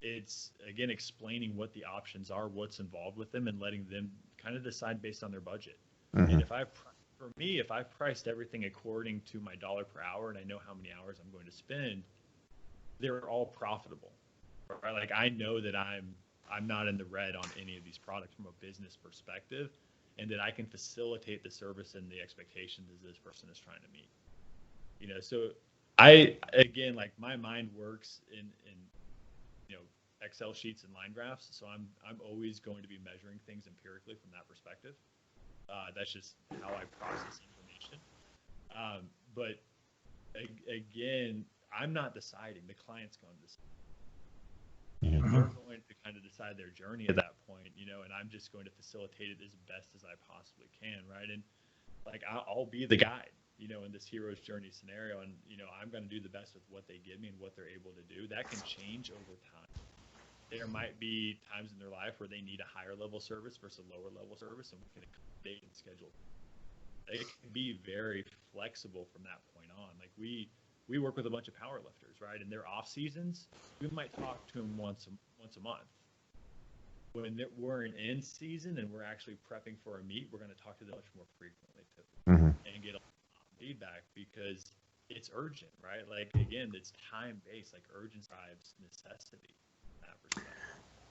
It's, again, explaining what the options are, what's involved with them, and letting them kind of decide based on their budget. And if I've priced everything according to my dollar per hour, and I know how many hours I'm going to spend, they're all profitable, right? Like, I know that I'm not in the red on any of these products from a business perspective, and that I can facilitate the service and the expectations that this person is trying to meet. So again, like, my mind works in Excel sheets and line graphs. So I'm always going to be measuring things empirically from that perspective. That's just how I process information. But again, I'm not deciding. The client's going to decide. They're going to kind of decide their journey at that point, and I'm just going to facilitate it as best as I possibly can, right? And like, I'll be the guide, in this hero's journey scenario, and I'm going to do the best with what they give me and what they're able to do. That can change over time. There might be times in their life where they need a higher level service versus a lower level service, and we can accommodate and schedule. It can be very flexible from that point on. Like, we work with a bunch of power lifters, right? In their off seasons, we might talk to them once a month. When we're in season and we're actually prepping for a meet, we're going to talk to them much more frequently and get a lot of feedback, because it's urgent, right? Like, again, it's time-based. Like, urgency drives necessity in that perspective.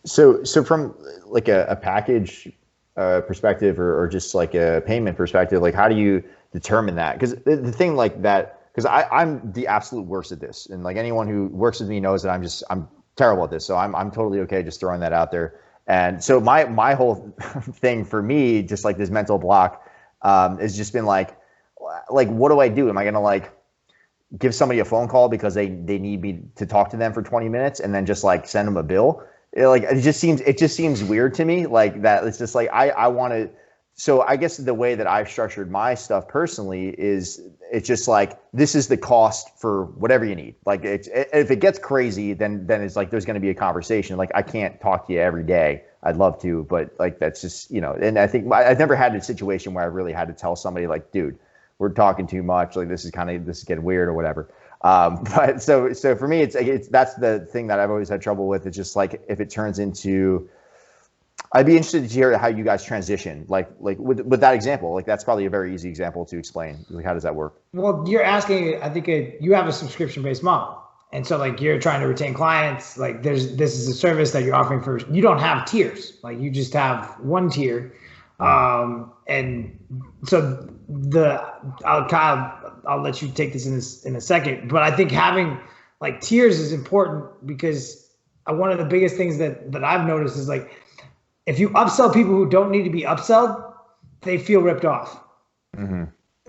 So from like a package perspective or just like a payment perspective, like, how do you determine that? Because the thing like that, because I'm the absolute worst at this, and like, anyone who works with me knows that I'm terrible at this. So I'm totally okay just throwing that out there. And so my whole thing for me, just like this mental block, has just been like, what do I do? Am I gonna like give somebody a phone call because they need me to talk to them for 20 minutes and then just like send them a bill? It just seems weird to me, like that. It's just like, I want to. So I guess the way that I've structured my stuff personally is, it's just like, this is the cost for whatever you need. Like, if it gets crazy, then it's like, there's going to be a conversation. Like, I can't talk to you every day. I'd love to, but like, that's just, and I think I've never had a situation where I really had to tell somebody like, dude, we're talking too much. Like, this is getting weird or whatever. But so for me, it's that's the thing that I've always had trouble with. It's just like, if it turns into, I'd be interested to hear how you guys transition, like with that example. Like that's probably a very easy example to explain. Like how does that work? Well, you're asking, I think you have a subscription-based model. And so like you're trying to retain clients, like this is a service that you're offering for, you don't have tiers, like you just have one tier. And so Kyle, I'll let you take this in a second, but I think having like tiers is important because one of the biggest things that I've noticed is like, if you upsell people who don't need to be upselled, they feel ripped off. Mm-hmm.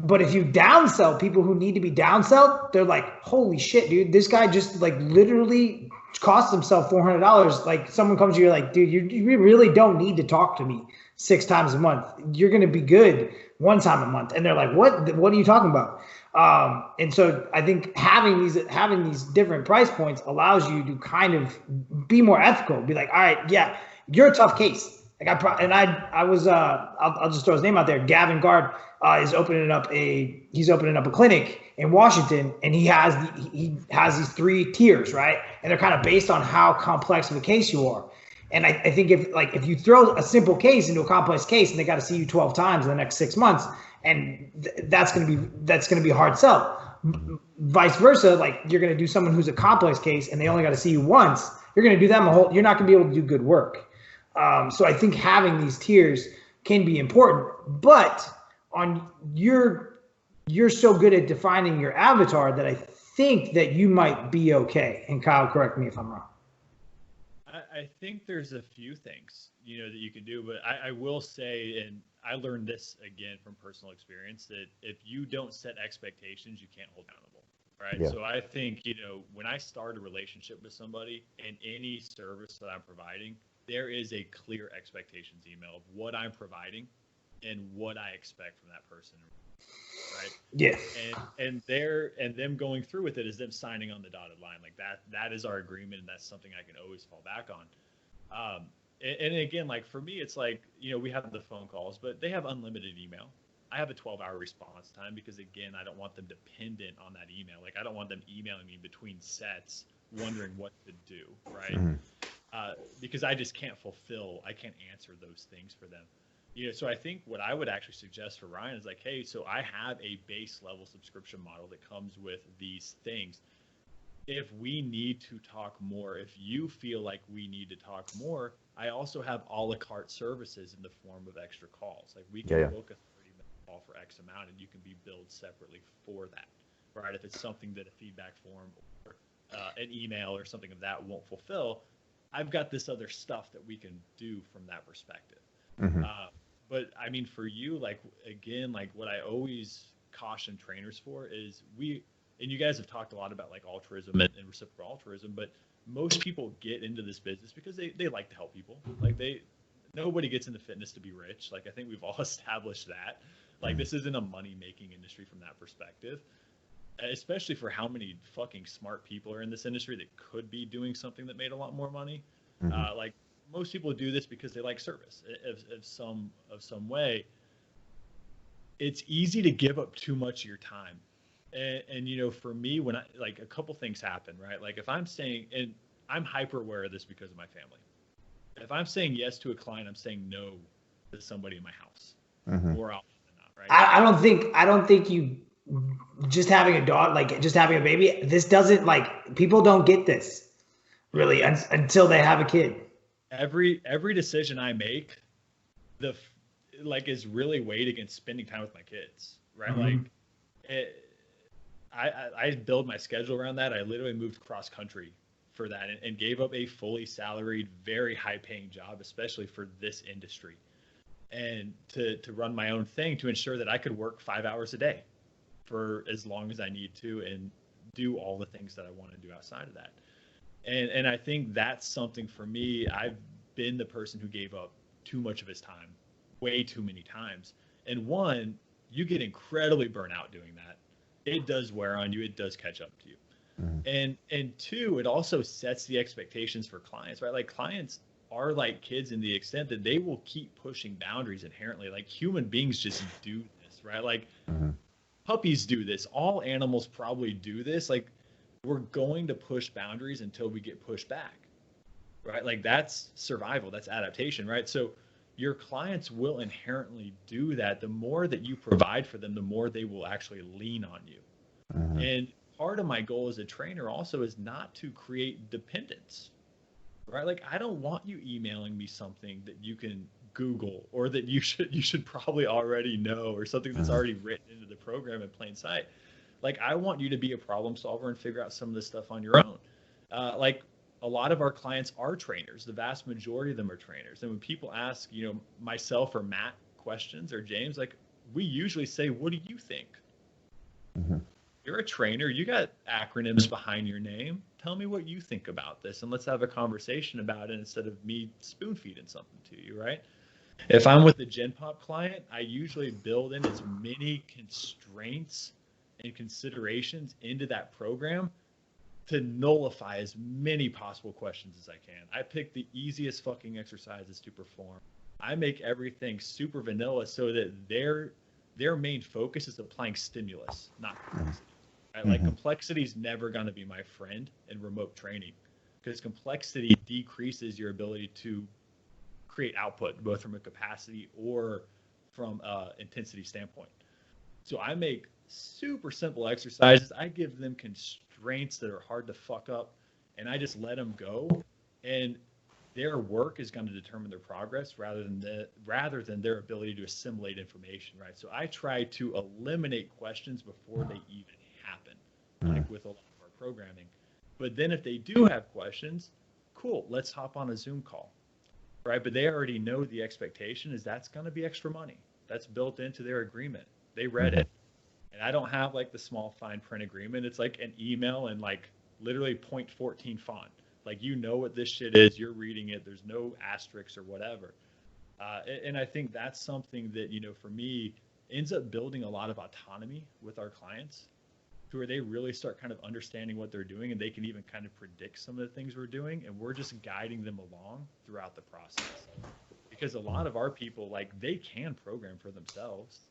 But if you downsell people who need to be downselled, they're like, holy shit, dude, this guy just like literally cost himself $400. Like someone comes to you like, dude, you really don't need to talk to me 6 times a month. You're going to be good 1 time a month. And they're like, what are you talking about? And so I think having these different price points allows you to kind of be more ethical, be like, all right, yeah, you're a tough case. Like I'll just throw his name out there. Gavin Gard is opening up a clinic in Washington, and he has these 3 tiers, right? And they're kind of based on how complex of a case you are. And I think if you throw a simple case into a complex case, and they got to see you 12 times in the next 6 months, and that's gonna be a hard sell. Vice versa, like you're gonna do someone who's a complex case, and they only got to see you once. You're gonna do them you're not gonna be able to do good work. So I think having these tiers can be important, but you're so good at defining your avatar that I think that you might be okay. And Kyle, correct me if I'm wrong. I think there's a few things, that you can do, but I will say, and I learned this again from personal experience, that if you don't set expectations, you can't hold accountable. Right. Yeah. So I think, when I start a relationship with somebody and any service that I'm providing, there is a clear expectations email of what I'm providing and what I expect from that person. Right. Yeah. And them going through with it is them signing on the dotted line. Like that is our agreement. And that's something I can always fall back on. And again, like for me, it's like, we have the phone calls, but they have unlimited email. I have a 12-hour response time because, again, I don't want them dependent on that email. Like I don't want them emailing me between sets wondering what to do. Right. Mm-hmm. Because I just can't answer those things for them. So I think what I would actually suggest for Ryan is like, hey, so I have a base level subscription model that comes with these things. If we need to talk more, if you feel like we need to talk more, I also have a la carte services in the form of extra calls. Like we can book a 30-minute call for X amount and you can be billed separately for that, right? If it's something that a feedback form or an email or something of that won't fulfill, I've got this other stuff that we can do from that perspective. Mm-hmm. But I mean, for you, like, again, like what I always caution trainers for is and you guys have talked a lot about like altruism and reciprocal altruism, but most people get into this business because they like to help people. Like nobody gets into fitness to be rich. Like I think we've all established that. Like this isn't a money making industry from that perspective. Especially for how many fucking smart people are in this industry that could be doing something that made a lot more money. Mm-hmm. Like most people do this because they like service of some way. It's easy to give up too much of your time. And for me, when I like a couple things happen, right? Like if I'm saying, and I'm hyper aware of this because of my family. If I'm saying yes to a client, I'm saying no to somebody in my house more often than not, right? I don't think you just having a dog, like just having a baby, this doesn't like people don't get this really until they have a kid. Every decision I make, is really weighed against spending time with my kids, right? Mm-hmm. I build my schedule around that. I literally moved cross country for that and gave up a fully salaried, very high paying job, especially for this industry, and to run my own thing to ensure that I could work 5 hours a day for as long as I need to and do all the things that I want to do outside of that. And I think that's something for me. I've been the person who gave up too much of his time, way too many times. And one, you get incredibly burnt out doing that. It does wear on you. It does catch up to you. Mm-hmm. And two, it also sets the expectations for clients, right? Like clients are like kids in the extent that they will keep pushing boundaries inherently. Like human beings just do this, right? Like puppies do this. All animals probably do this. Like we're going to push boundaries until we get pushed back. right? Like that's survival, that's adaptation, right? So your clients will inherently do that. The more that you provide for them, the more they will actually lean on you. And part of my goal as a trainer also is not to create dependence, right? Like I don't want you emailing me something that you can Google or that you should probably already know, or something that's already written into the program in plain sight. Like I want you to be a problem solver and figure out some of this stuff on your own. Like a lot of our clients are trainers. The vast majority of them are trainers. And when people ask, you know, myself or Matt questions or James, like we usually say, what do you think? You're a trainer. You got acronyms behind your name. Tell me what you think about this, and let's have a conversation about it instead of me spoon feeding something to you, right? If I'm with the Gen Pop client, I usually build in as many constraints and considerations into that program to nullify as many possible questions as I can. I pick the easiest fucking exercises to perform. I make everything super vanilla so that their main focus is applying stimulus, not complexity. Right? Like complexity is never going to be my friend in remote training, because complexity decreases your ability to create output, both from a capacity or from intensity standpoint. So I make super simple exercises. I give them constraints that are hard to fuck up, and I just let them go. And their work is going to determine their progress rather than their ability to assimilate information, right? So I try to eliminate questions before they even happen, like with a lot of our programming. But then if they do have questions, cool, let's hop on a Zoom call, right? But they already know the expectation is that's going to be extra money. That's built into their agreement. They read it. And I don't have like the small fine print agreement. It's like an email and like literally 0.14 font. Like, you know what this shit is, you're reading it, there's no asterisks or whatever. And I think that's something that, you know, for me, ends up building a lot of autonomy with our clients, to where they really start kind of understanding what they're doing, and they can even kind of predict some of the things we're doing, and we're just guiding them along throughout the process. Because a lot of our people, like, they can program for themselves.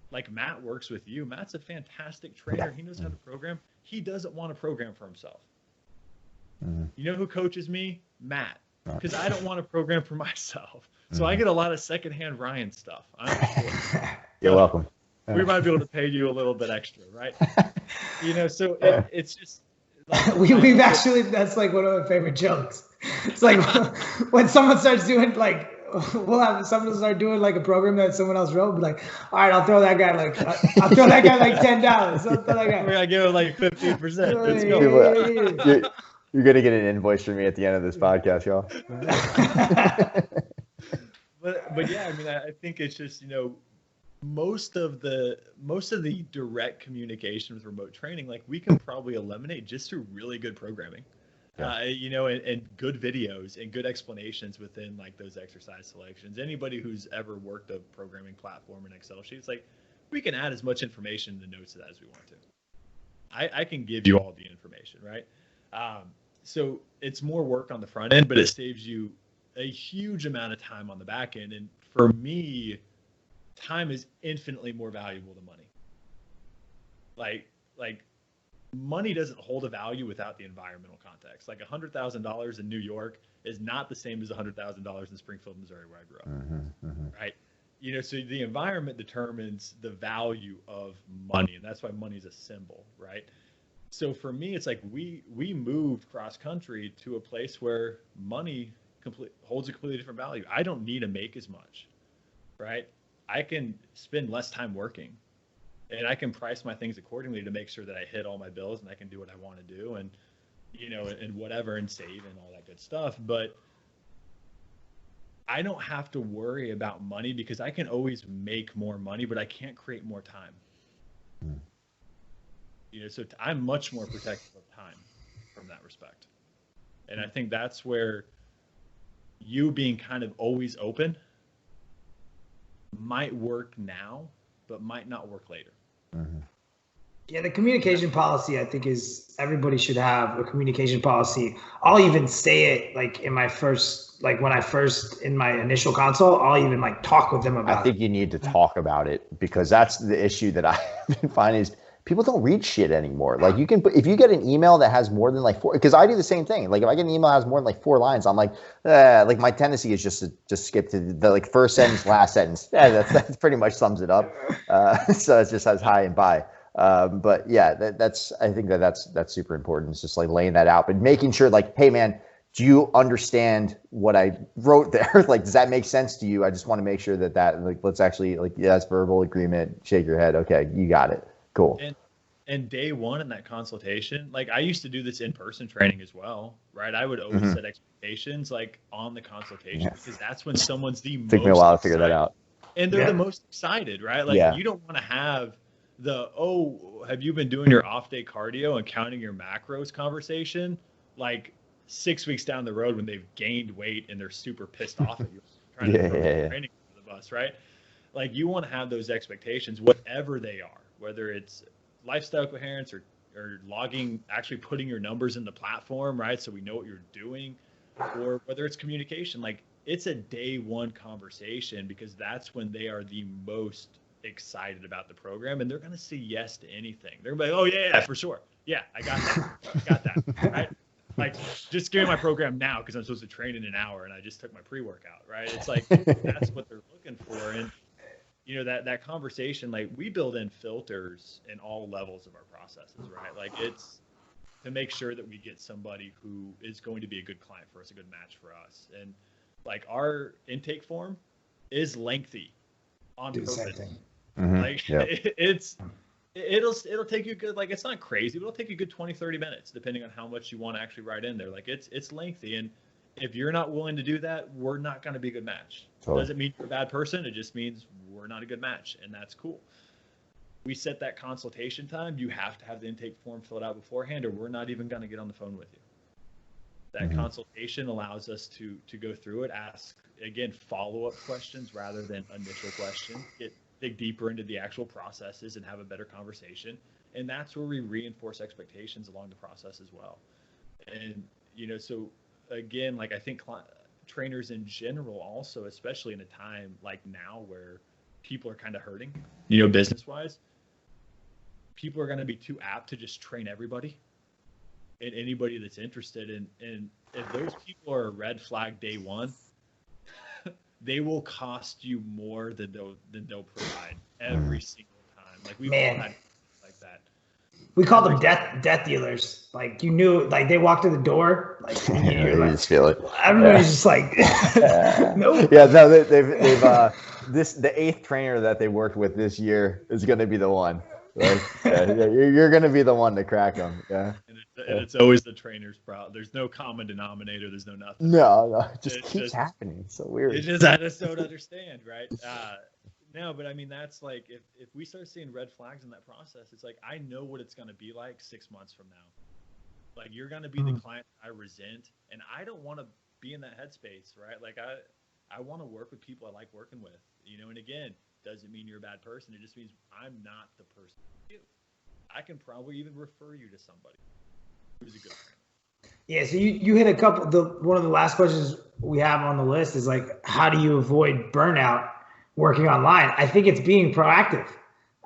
Like Matt works with you. Matt's a fantastic trainer. He knows how to program. He doesn't want to program for himself. You know who coaches me? Matt. Because I don't want to program for myself. So I get a lot of secondhand Ryan stuff. You're welcome. We might be able to pay you a little bit extra, right? You know, so it's just like, we've actually, that's like one of my favorite jokes. It's like when someone starts doing like, we'll have someone start doing like a program that someone else wrote, be like, all right, I'll throw that guy like $10. I'll throw that guy. We're gonna give him like 15%. Let's go. You're gonna get an invoice from me at the end of this podcast, y'all. But yeah, I mean, I think it's just, you know, most of the direct communication with remote training, like, we can probably eliminate just through really good programming. You know, and good videos and good explanations within like those exercise selections. Anybody who's ever worked a programming platform in Excel sheets, like, we can add as much information in the notes to that as we want to. I can give you all the information, right? So it's more work on the front end, but it saves you a huge amount of time on the back end. And for me, time is infinitely more valuable than money. Like money doesn't hold a value without the environmental context. Like $100,000 in New York is not the same as $100,000 in Springfield, Missouri, where I grew up, right? You know, so the environment determines the value of money, and that's why money is a symbol, right? So for me, it's like we moved cross country to a place where money holds a completely different value. I don't need to make as much, right? I can spend less time working, and I can price my things accordingly to make sure that I hit all my bills and I can do what I want to do, and, you know, and whatever, and save and all that good stuff. But I don't have to worry about money, because I can always make more money, but I can't create more time. You know, so I'm much more protective of time from that respect. And I think that's where you being kind of always open might work now, but might not work later. Yeah, the communication policy, I think, is everybody should have a communication policy. I'll even say it like in my first, like when I first in my initial consult, I'll even like talk with them about it. I think you need to talk about it, because that's the issue that I've been finding is people don't read shit anymore. Like you can put, if you get an email that has more than like 4, because I do the same thing. Like if I get an email that has more than like 4 lines, I'm like my tendency is just to just skip to the like first sentence, last sentence. Yeah, that's pretty much sums it up. So it just says hi and bye. But yeah, that's I think that's super important. It's just like laying that out, but making sure like, hey man, do you understand what I wrote there? Like, does that make sense to you? I just want to make sure that like, let's actually like, yeah, that's verbal agreement. Shake your head. Okay, you got it. Cool. And day one in that consultation, like I used to do this in-person training as well, right? I would always set expectations like on the consultation because that's when someone's the most. Took me a while to figure that out. And they're the most excited, right? Like you don't want to have the, oh, have you been doing your off day cardio and counting your macros conversation? Like 6 weeks down the road when they've gained weight and they're super pissed off at you trying to throw training under the bus, right? Like you want to have those expectations, whatever they are, whether it's lifestyle coherence or logging, actually putting your numbers in the platform, right? So we know what you're doing, or whether it's communication, like it's a day one conversation because that's when they are the most excited about the program and they're going to say yes to anything. They're going to be like, oh yeah, for sure. Yeah, I got that. Right? Like just give me my program now because I'm supposed to train in an hour and I just took my pre-workout, right? It's like, that's what they're looking for. And you know, that conversation, like we build in filters in all levels of our processes, right? Like it's to make sure that we get somebody who is going to be a good client for us, a good match for us. And like our intake form is lengthy on purpose. Like it'll take you a good, like it's not crazy, but it'll take you a good 20, 30 minutes depending on how much you want to actually write in there. Like it's lengthy. And if you're not willing to do that, we're not going to be a good match. Totally. Doesn't mean you're a bad person. It just means we're not a good match. And that's cool. We set that consultation time. You have to have the intake form filled out beforehand or we're not even going to get on the phone with you. That consultation allows us to go through it, ask, again, follow-up questions rather than initial questions, dig deeper into the actual processes and have a better conversation. And that's where we reinforce expectations along the process as well. And, you know, so again, like I think trainers in general also, especially in a time like now where people are kind of hurting, you know, business-wise, people are going to be too apt to just train everybody and anybody that's interested. And if those people are a red flag day one, they will cost you more than they'll provide every single time. Like we've all had like that. We call them death dealers. Like you knew, like they walked through the door, like you like, just feel it. Everybody's just like, nope. Yeah, no, they've the 8th trainer that they worked with this year is going to be the one. Like, you're going to be the one to crack them. Yeah. And it's always the trainer's problem. There's no common denominator. There's no nothing. No, it just keeps happening. It's so weird. I just don't understand, right? No, but I mean, that's like, if we start seeing red flags in that process, it's like, I know what it's going to be like 6 months from now. Like, you're going to be the client I resent, and I don't want to be in that headspace, right? Like, I want to work with people I like working with, you know, and again, doesn't mean you're a bad person. It just means I'm not the person for you. I can probably even refer you to somebody who's a good trainer. Yeah, so you hit a couple. One of the last questions we have on the list is like, how do you avoid burnout working online? I think it's being proactive.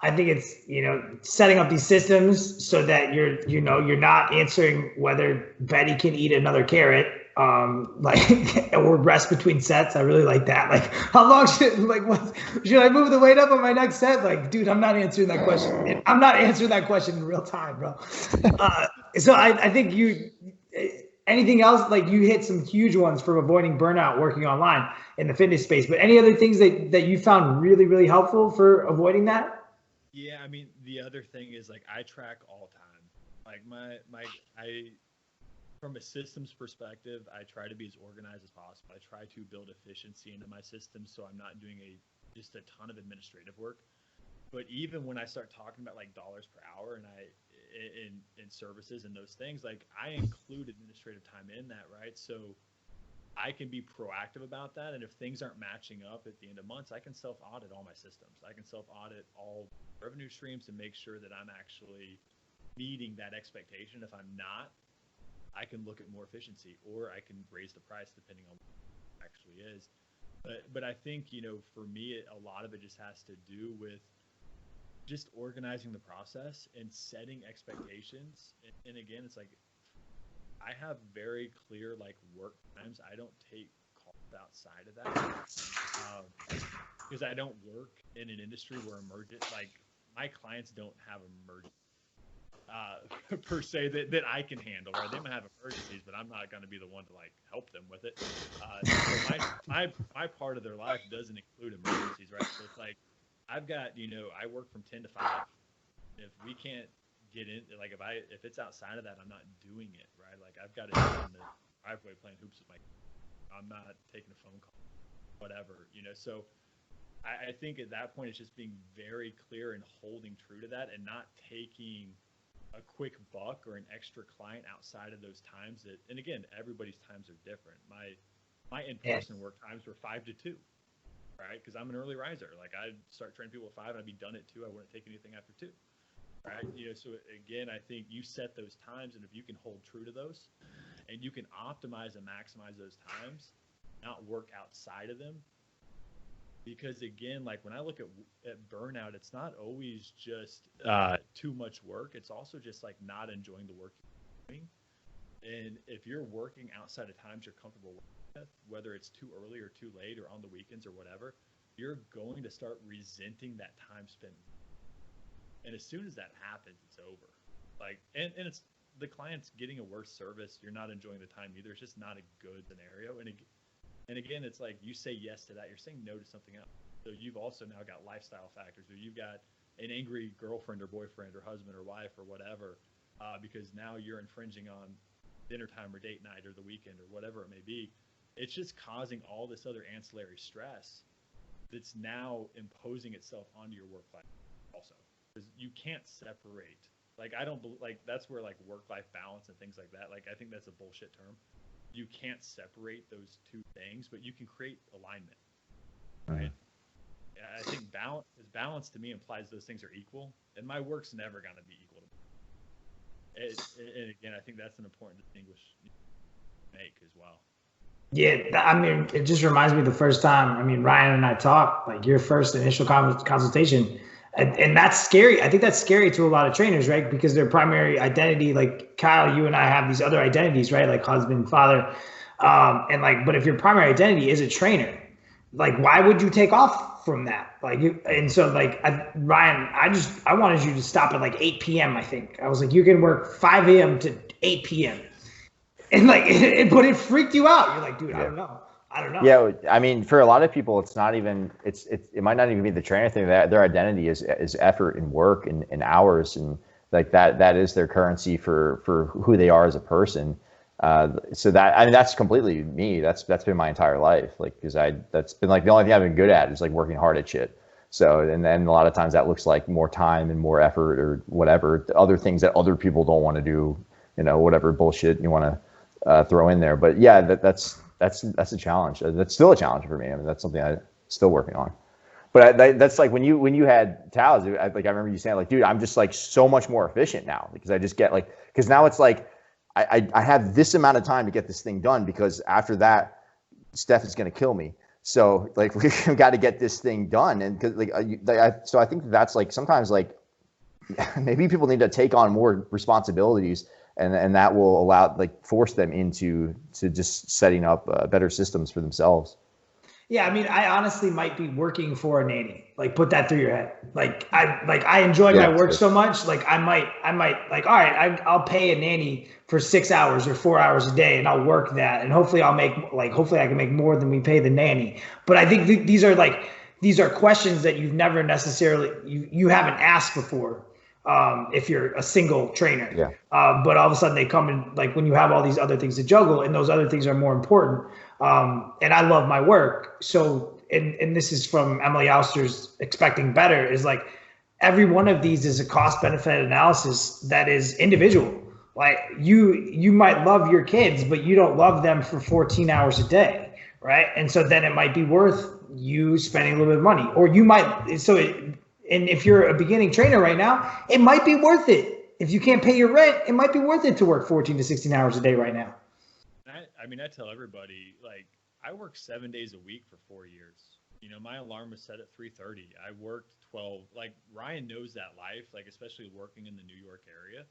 I think it's, you know, setting up these systems so that you're not answering whether Betty can eat another carrot, like, or rest between sets. I really like that. Like, how long should I move the weight up on my next set? Like, dude, I'm not answering that question. I'm not answering that question in real time, bro. So I think anything else, like you hit some huge ones from avoiding burnout working online in the fitness space, but any other things that you found really, really helpful for avoiding that? Yeah, I mean, the other thing is like I track all time. Like from a systems perspective, I try to be as organized as possible. I try to build efficiency into my system so I'm not doing just a ton of administrative work. But even when I start talking about like dollars per hour and in services and those things, like I include administrative time in that, right? So I can be proactive about that. And if things aren't matching up at the end of months, I can self-audit all my systems. I can self-audit all revenue streams and make sure that I'm actually meeting that expectation. If I'm not, I can look at more efficiency or I can raise the price depending on what it actually is. But I think, you know, for me, a lot of it just has to do with just organizing the process and setting expectations. And again, it's like, I have very clear like work times. I don't take calls outside of that because I don't work in an industry where like my clients don't have emergencies per se that I can handle. Right? They might have emergencies, but I'm not going to be the one to like help them with it. So my part of their life doesn't include emergencies, right? So it's like I've got, I work from 10 to 5. If we can't get in, like if it's outside of that, I'm not doing it, right? Like I've got to sit in the driveway playing hoops with I'm not taking a phone call, whatever, So I think at that point, it's just being very clear and holding true to that and not taking a quick buck or an extra client outside of those times and again, everybody's times are different. My in-person work times were 5 to 2, right? Because I'm an early riser. Like I'd start training people at 5 and I'd be done at 2. I wouldn't take anything after 2. Right. So again, I think you set those times, and if you can hold true to those and you can optimize and maximize those times, not work outside of them. Because again, like when I look at burnout, it's not always just too much work. It's also just like not enjoying the work you're doing. And if you're working outside of times you're comfortable with, whether it's too early or too late or on the weekends or whatever, you're going to start resenting that time spent. And as soon as that happens, it's over. Like, and it's the client's getting a worse service. You're not enjoying the time either. It's just not a good scenario. And again, it's like you say yes to that. You're saying no to something else. So you've also now got lifestyle factors, or you've got an angry girlfriend or boyfriend or husband or wife or whatever, because now you're infringing on dinner time or date night or the weekend or whatever it may be. It's just causing all this other ancillary stress that's now imposing itself onto your work life also. You can't separate. Like I don't like that's where like work-life balance and things like that. Like I think that's a bullshit term. You can't separate those two things, but you can create alignment. Right? Yeah, I think balance to me implies those things are equal, and my work's never gonna be equal to me. And again, I think that's an important distinguish make as well. Yeah, I mean, it just reminds me of the first time, Ryan and I talked, like your first initial consultation. And that's scary. I think that's scary to a lot of trainers, right? Because their primary identity, like Kyle, you and I have these other identities, right? Like husband, father. But if your primary identity is a trainer, like, why would you take off from that? Ryan, I wanted you to stop at like 8 p.m. I think I was like, you can work 5 a.m. to 8 p.m. And but it freaked you out. You're like, dude, yeah. I don't know. Yeah, I mean, for a lot of people, it's not even. It might not even be the trainer thing. That their identity is effort and work and hours, and like that is their currency for who they are as a person. So that's completely me. That's been my entire life. Like because that's been like the only thing I've been good at is like working hard at shit. So and then a lot of times that looks like more time and more effort or whatever other things that other people don't want to do. Whatever bullshit you want to throw in there. But yeah, that's a challenge. That's still a challenge for me. I mean, that's something I'm still working on. But that's like when you had Towels, I remember you saying like, dude, I'm just like so much more efficient now because I just get like, because now it's like I have this amount of time to get this thing done because after that, Steph is going to kill me. So like we've got to get this thing done. And so I think that's like sometimes like maybe people need to take on more responsibilities. And that will allow, force them into just setting up better systems for themselves. Yeah, I honestly might be working for a nanny. Like, put that through your head. I enjoy my work so much. Like, I might all right, I'll pay a nanny for 6 hours or 4 hours a day, and I'll work that, and hopefully hopefully I can make more than we pay the nanny. But I think these are questions that you've never necessarily you haven't asked before. If you're a single trainer, yeah. But all of a sudden they come in when you have all these other things to juggle, and those other things are more important. And I love my work. So, and this is from Emily Ouster's Expecting Better, is like every one of these is a cost benefit analysis that is individual. Like you might love your kids, but you don't love them for 14 hours a day. Right. And so then it might be worth you spending a little bit of money, or you might, and if you're a beginning trainer right now, it might be worth it. If you can't pay your rent, it might be worth it to work 14 to 16 hours a day right now. I tell everybody, I worked 7 days a week for 4 years. My alarm was set at 3:30. I worked 12, like Ryan knows that life, like especially working in the New York area.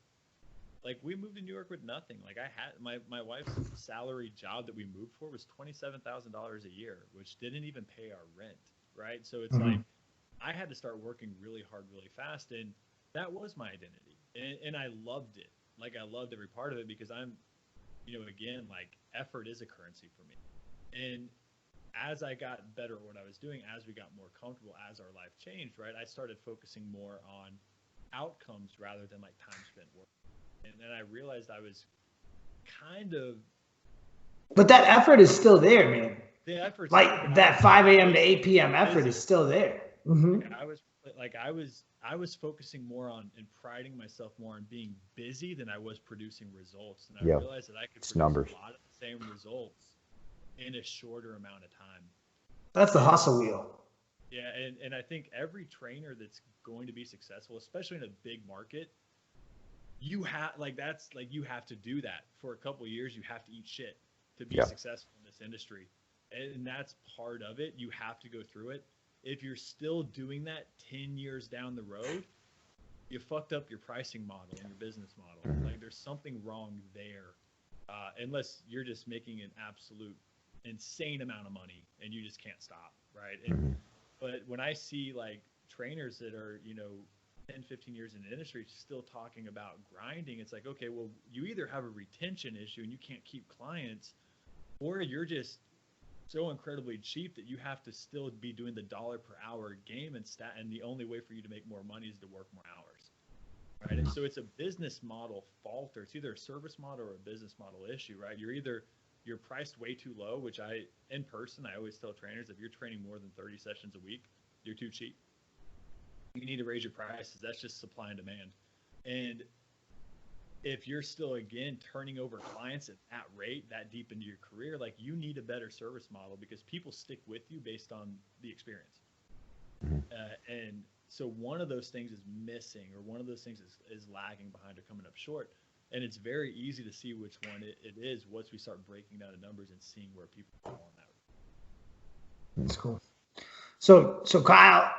Like we moved to New York with nothing. Like I had my wife's salary job that we moved for was $27,000 a year, which didn't even pay our rent, right? So it's like I had to start working really hard, really fast, and that was my identity, and I loved it. Like I loved every part of it because I'm, again, like effort is a currency for me, and as I got better at what I was doing, as we got more comfortable, as our life changed, right, I started focusing more on outcomes rather than like time spent working. And then I realized I was kind of. But that effort is still there, man. The effort's like that 5 a.m. to 8 p.m. effort is still there. I was focusing more on and priding myself more on being busy than I was producing results. And I realized that I could produce a lot of the same results in a shorter amount of time. That's the hustle wheel. Yeah, and I think every trainer that's going to be successful, especially in a big market, you have you have to do that for a couple of years. You have to eat shit to be successful in this industry, and that's part of it. You have to go through it. If you're still doing that 10 years down the road, you fucked up your pricing model and your business model. Like there's something wrong there, unless you're just making an absolute insane amount of money and you just can't stop, right? But when I see like trainers that are 10, 15 years in the industry still talking about grinding, it's like, okay, well, you either have a retention issue and you can't keep clients, or you're just so incredibly cheap that you have to still be doing the dollar per hour game and the only way for you to make more money is to work more hours, right? And so it's a business model falter. It's either a service model or a business model issue, right? You're priced way too low, which I always tell trainers, if you're training more than 30 sessions a week, you're too cheap. You need to raise your prices. That's just supply and demand. And if you're still, again, turning over clients at that rate, that deep into your career, like you need a better service model because people stick with you based on the experience. And so one of those things is missing, or one of those things is lagging behind or coming up short. And it's very easy to see which one it is once we start breaking down the numbers and seeing where people fall on that. That's cool. So Kyle,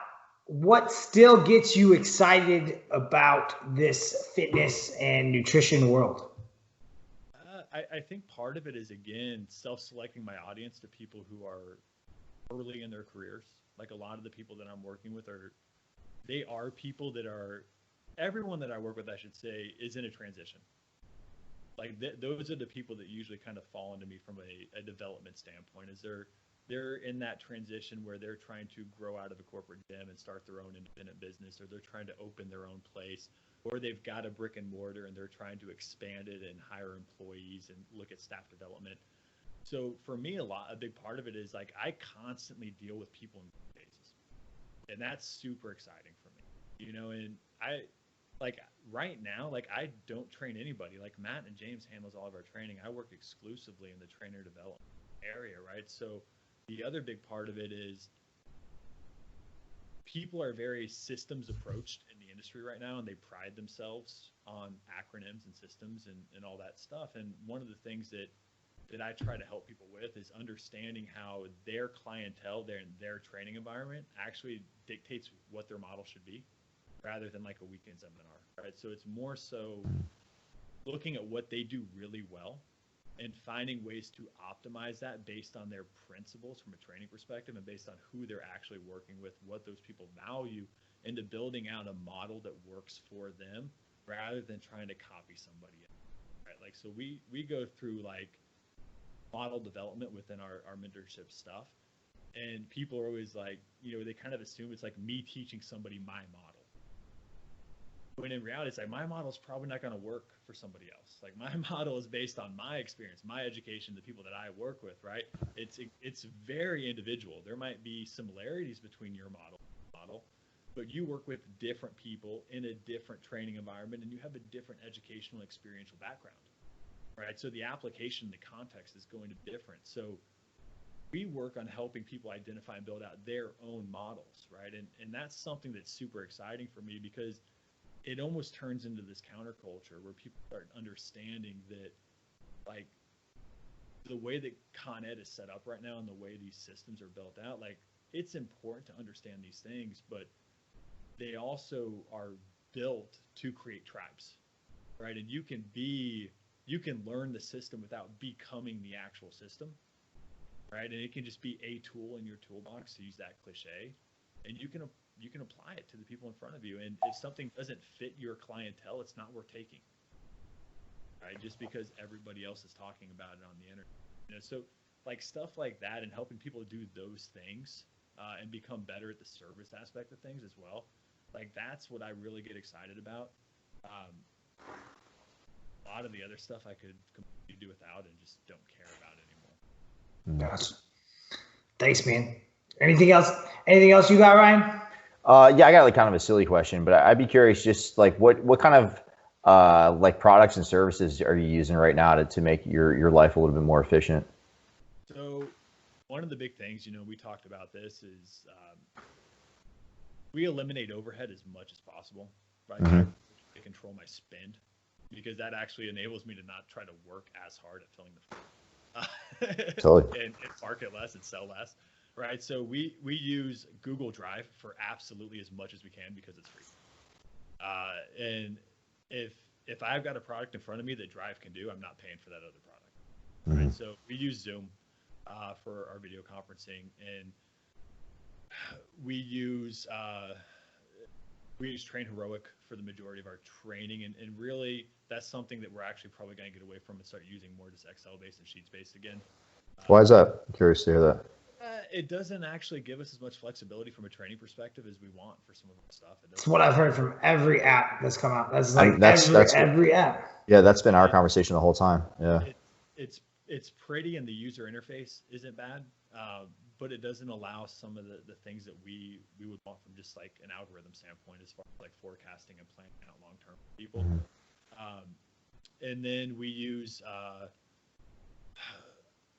what still gets you excited about this fitness and nutrition world? I think part of it is, again, self-selecting my audience to people who are early in their careers. Like a lot of the people that I'm working with they are people that are, everyone that I work with, I should say, is in a transition. Like those are the people that usually kind of fall into me from a development standpoint, is they're in that transition where they're trying to grow out of a corporate gym and start their own independent business, or they're trying to open their own place, or they've got a brick and mortar and they're trying to expand it and hire employees and look at staff development. So for me, a big part of it is like I constantly deal with people in phases, and that's super exciting for me, and I like right now, like I don't train anybody. Like Matt and James handles all of our training. I work exclusively in the trainer development area, right? So the other big part of it is people are very systems approached in the industry right now, and they pride themselves on acronyms and systems and all that stuff. And one of the things that I try to help people with is understanding how their clientele, their training environment actually dictates what their model should be, rather than like a weekend seminar, right? So it's more so looking at what they do really well and finding ways to optimize that based on their principles from a training perspective and based on who they're actually working with, what those people value, into building out a model that works for them rather than trying to copy somebody else, right? Like, so we go through like model development within our mentorship stuff, and people are always like, they kind of assume it's like me teaching somebody my model. When in reality, it's like my model is probably not going to work for somebody else. Like my model is based on my experience, my education, the people that I work with, right? It's very individual. There might be similarities between your model, but you work with different people in a different training environment, and you have a different educational experiential background, right? So the application, the context is going to be different. So we work on helping people identify and build out their own models, right? And that's something that's super exciting for me, because it almost turns into this counterculture where people start understanding that, like, the way that Con Ed is set up right now and the way these systems are built out, like, it's important to understand these things, but they also are built to create tribes, right? And you can learn the system without becoming the actual system, right? And it can just be a tool in your toolbox, to use that cliche, and you can apply it to the people in front of you. And if something doesn't fit your clientele, it's not worth taking, right? Just because everybody else is talking about it on the internet. So like stuff like that, and helping people do those things and become better at the service aspect of things as well. Like that's what I really get excited about. A lot of the other stuff I could completely do without and just don't care about anymore. Gotcha. Thanks, man. Anything else? Anything else you got, Ryan? Yeah, I got like kind of a silly question, but I'd be curious, just like what kind of like products and services are you using right now to make your life a little bit more efficient? So one of the big things, we talked about this is we eliminate overhead as much as possible, right? Mm-hmm. To control my spend, because that actually enables me to not try to work as hard at filling the Totally. and market less and sell less, right? So we use Google Drive for absolutely as much as we can because it's free. And if I've got a product in front of me that Drive can do, I'm not paying for that other product, right? Mm-hmm. So we use Zoom for our video conferencing, and we use Train Heroic for the majority of our training, and really that's something that we're actually probably going to get away from and start using more just Excel-based and Sheets-based again. Why is that? I'm curious to hear that. It doesn't actually give us as much flexibility from a training perspective as we want for some of our stuff. It's what I've heard from every app that's come out. That's like every app. Yeah, that's been our conversation the whole time. Yeah. It's pretty, and the user interface isn't bad, but it doesn't allow some of the things that we would want from just like an algorithm standpoint, as far as like forecasting and planning out long-term for people. And then we use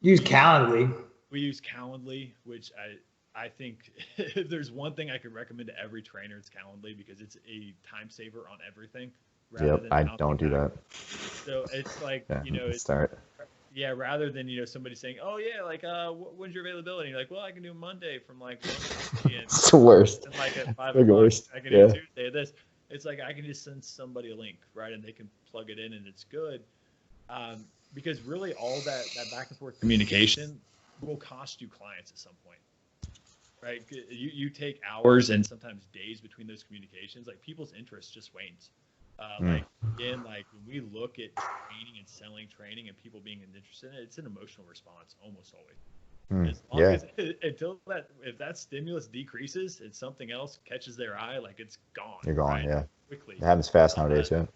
Calendly. We use Calendly, which I think if there's one thing I could recommend to every trainer, it's Calendly, because it's a time saver on everything. Yep, I don't do that. So it's like, yeah, rather than, somebody saying, oh yeah, like, when's your availability? You're like, well, I can do Monday from like 1 p.m. It's the worst. And like at 5 o'clock, worst. I can do Tuesday this. It's like I can just send somebody a link, right? And they can plug it in and it's good. Because really all that back and forth communication will cost you clients at some point, right? You take hours and sometimes days between those communications. Like people's interest just wanes. Like again, like when we look at training and selling training and people being interested in it, it's an emotional response almost always. As long as if that stimulus decreases and something else catches their eye, like it's gone. You're gone, right? yeah. Quickly. It happens fast nowadays, yeah.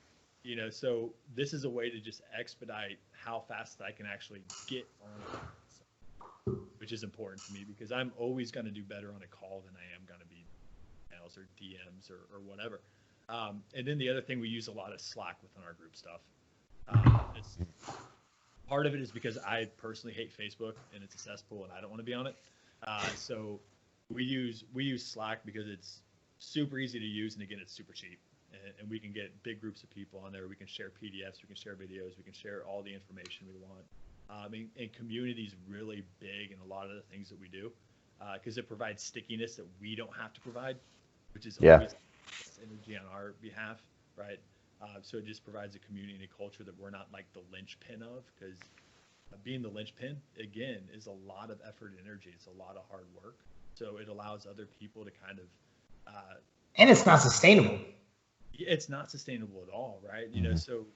So this is a way to just expedite how fast I can actually get on, which is important to me, because I'm always going to do better on a call than I am going to be emails or DMs or whatever. And then the other thing we use a lot is Slack within our group stuff. Part of it is because I personally hate Facebook and it's a cesspool and I don't want to be on it. So we use Slack because it's super easy to use, and again, it's super cheap. And we can get big groups of people on there. We can share PDFs, we can share videos, we can share all the information we want. And community is really big in a lot of the things that we do, because it provides stickiness that we don't have to provide, which is always energy on our behalf, right? So it just provides a community and a culture that we're not like the linchpin of, because being the linchpin, again, is a lot of effort and energy. It's a lot of hard work. So it allows other people to kind of... and it's not sustainable. It's not sustainable at all, right? So...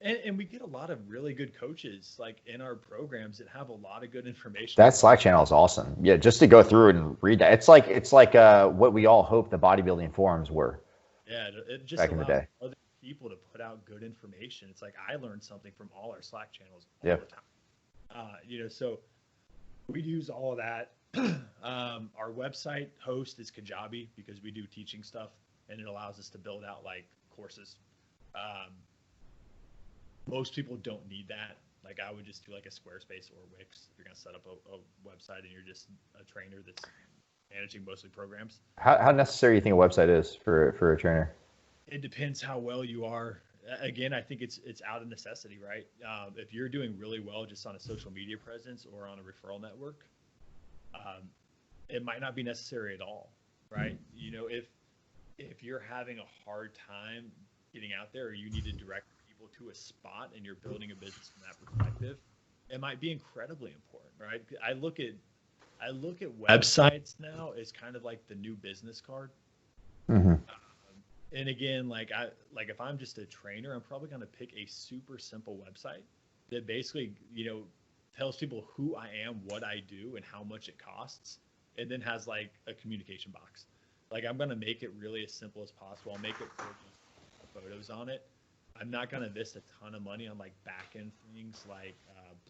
And we get a lot of really good coaches like in our programs that have a lot of good information. That Slack channel is awesome. Yeah, just to go through and read that. It's like what we all hope the bodybuilding forums were. Yeah, it just back in the day. Other people to put out good information. It's like I learned something from all our Slack channels all the time. So we use all of that. Our website host is Kajabi because we do teaching stuff, and it allows us to build out like courses. Most people don't need that. Like I would just do like a Squarespace or Wix if you're going to set up a website and you're just a trainer that's managing mostly programs. How necessary do you think a website is for a trainer? It depends how well you are. Again, I think it's out of necessity, right? If you're doing really well just on a social media presence or on a referral network, it might not be necessary at all, right? if you're having a hard time getting out there, or you need to direct people to a spot and you're building a business from that perspective, it might be incredibly important, right? I look at websites now as kind of like the new business card. Mm-hmm. And again, like if I'm just a trainer, I'm probably going to pick a super simple website that basically, tells people who I am, what I do, and how much it costs, and then has like a communication box. Like I'm going to make it really as simple as possible. I'll make it photos on it. I'm not going to invest a ton of money on like back end things like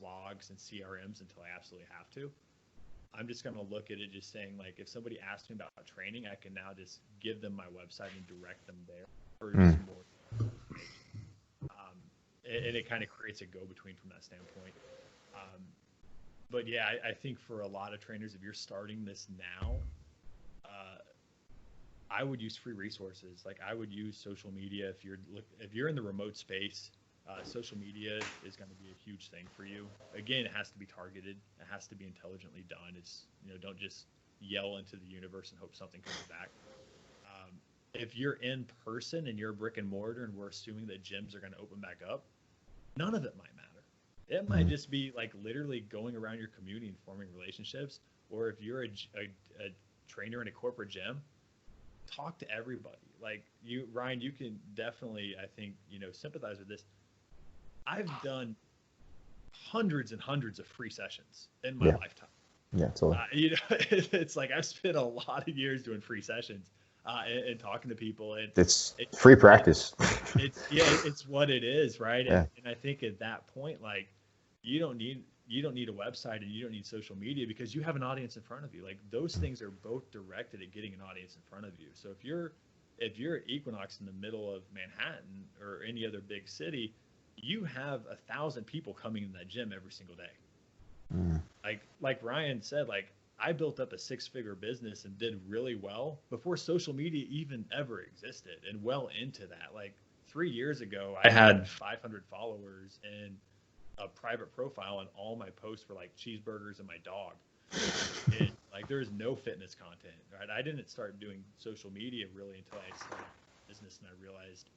blogs and CRMs until I absolutely have to. I'm just going to look at it just saying, like, if somebody asks me about training, I can now just give them my website and direct them there for just more. And it kind of creates a go-between from that standpoint. But yeah, I think for a lot of trainers, if you're starting this now, I would use free resources. Like I would use social media. If you're in the remote space, social media is going to be a huge thing for you. Again, it has to be targeted. It has to be intelligently done. It's, don't just yell into the universe and hope something comes back. If you're in person and you're brick and mortar and we're assuming that gyms are going to open back up, none of it might matter. It might just be like literally going around your community and forming relationships. Or if you're a trainer in a corporate gym, talk to everybody. Like you, Ryan, you can definitely, I think, sympathize with this. I've done hundreds and hundreds of free sessions in my lifetime. Yeah, totally. It's like I've spent a lot of years doing free sessions and talking to people, and it's free practice. It's what it is, right? Yeah. And I think at that point, like you don't need a website and you don't need social media because you have an audience in front of you. Like those things are both directed at getting an audience in front of you. So if you're at Equinox in the middle of Manhattan or any other big city, you have 1,000 people coming in that gym every single day. Like Ryan said, like I built up a 6-figure business and did really well before social media even ever existed, and well into that. Like 3 years ago, I had 500 followers and a private profile, and all my posts were like cheeseburgers and my dog. And like there's no fitness content, right? I didn't start doing social media really until I started business and I realized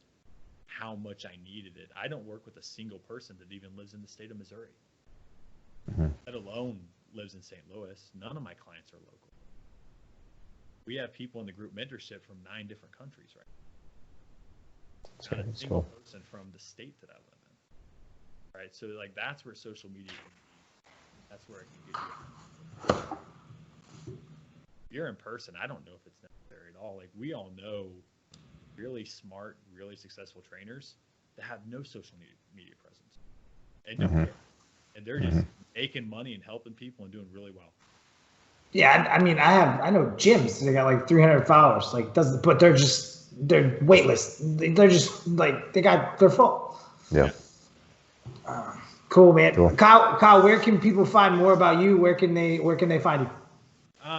how much I needed it. I don't work with a single person that even lives in the state of Missouri, let alone lives in St. Louis. None of my clients are local. We have people in the group mentorship from 9 different countries, right? Not a single person from the state that I live in, right? So like that's where social media can be. That's where it can get you. If you're in person, I don't know if it's necessary at all. Like we all know really smart, really successful trainers that have no social media presence and don't care. And they're just making money and helping people and doing really well. Yeah, I mean, I know gyms. They got like 300 followers. Like but they're waitlist. They're just like they're full. Yeah. Cool, man. Cool. Kyle, where can people find more about you? Where can they find you?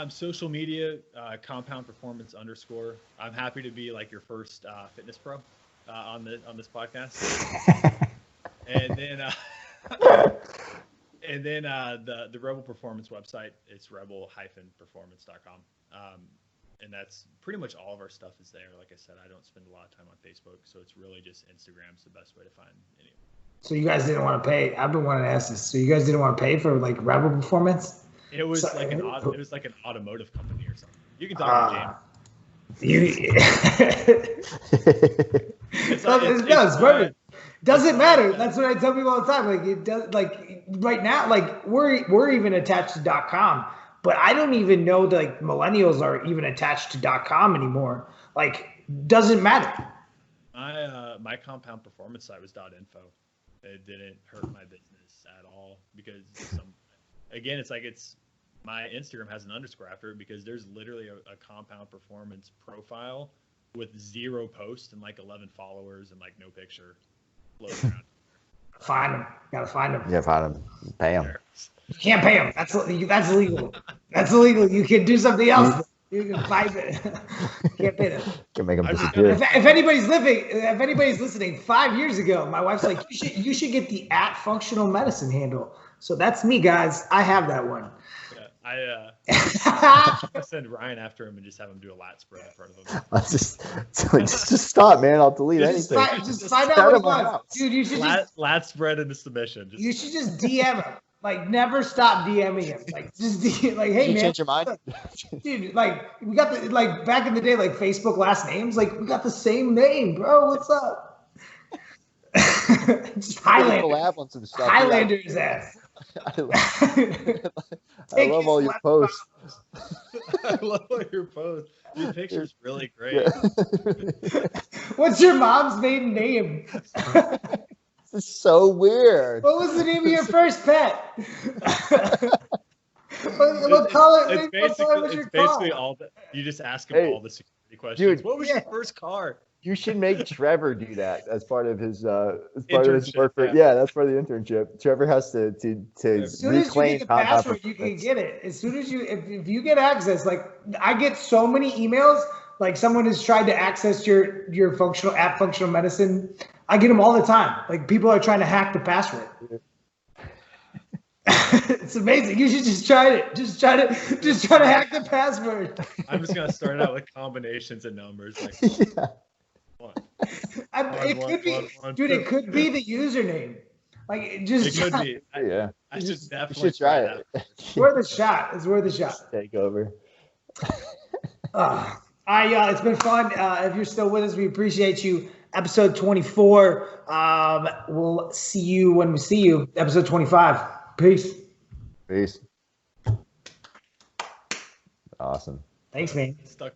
Social media, compound performance _. I'm happy to be like your first fitness pro on this podcast. And then the Rebel Performance website, it's rebel-performance.com. And that's pretty much all of our stuff is there. Like I said, I don't spend a lot of time on Facebook, so it's really just Instagram's the best way to find anyone. So you guys didn't want to pay. I've been wanting to ask this. So you guys didn't want to pay for like Rebel Performance? It was like an automotive company or something. You can talk to James. It's perfect. Doesn't matter. That's what I tell people all the time. Like it does. Like right now, like we're even attached to .com, but I don't even know that like millennials are even attached to .com anymore. Like doesn't matter. My compound performance site was .info. It didn't hurt my business at all because it's my Instagram has an underscore after it because there's literally a compound performance profile with 0 posts and like 11 followers and like no picture. Find them. Gotta find them. Yeah, find them. Pay them. You can't pay them. That's illegal. That's illegal. You can do something else. You can find it. Can't pay them. Can make them disappear. If anybody's listening, 5 years ago, my wife's like, you should get the @functional medicine handle. So that's me, guys. I have that one. I'm gonna send Ryan after him and just have him do a lat spread in front of him. Just stop, man. I'll delete anything. Just find out what he wants. Dude, you should lat spread into submission. You should just DM him. Like, never stop DMing him. Like, just like, hey, man. Change your mind? Dude, like, we got the, like, back in the day, like, Facebook last names. Like, we got the same name, bro. What's up? Just Highlander's ass. I love all your posts. I love all your posts. Your picture's really great. What's your mom's maiden name? This is so weird. What was the name of your first pet? What color? It's basically all that. You just ask him all the security questions. Dude, what was your first car? You should make Trevor do that as part of his work. That's part of the internship. Trevor has to as soon reclaim as you get the password, you can get it. As soon as if you get access, like I get so many emails, like someone has tried to access your functional medicine. I get them all the time. Like people are trying to hack the password. It's amazing. You should just try it. Just try to hack the password. I'm just gonna start out with combinations of numbers. Like, it could be, dude. It could be the username. Like it could be. I should definitely try it. It's worth a shot. It's worth a shot. Take over. It's been fun. If you're still with us, we appreciate you. Episode 24. We'll see you when we see you. Episode 25. Peace. Awesome. Thanks, man. Stuck.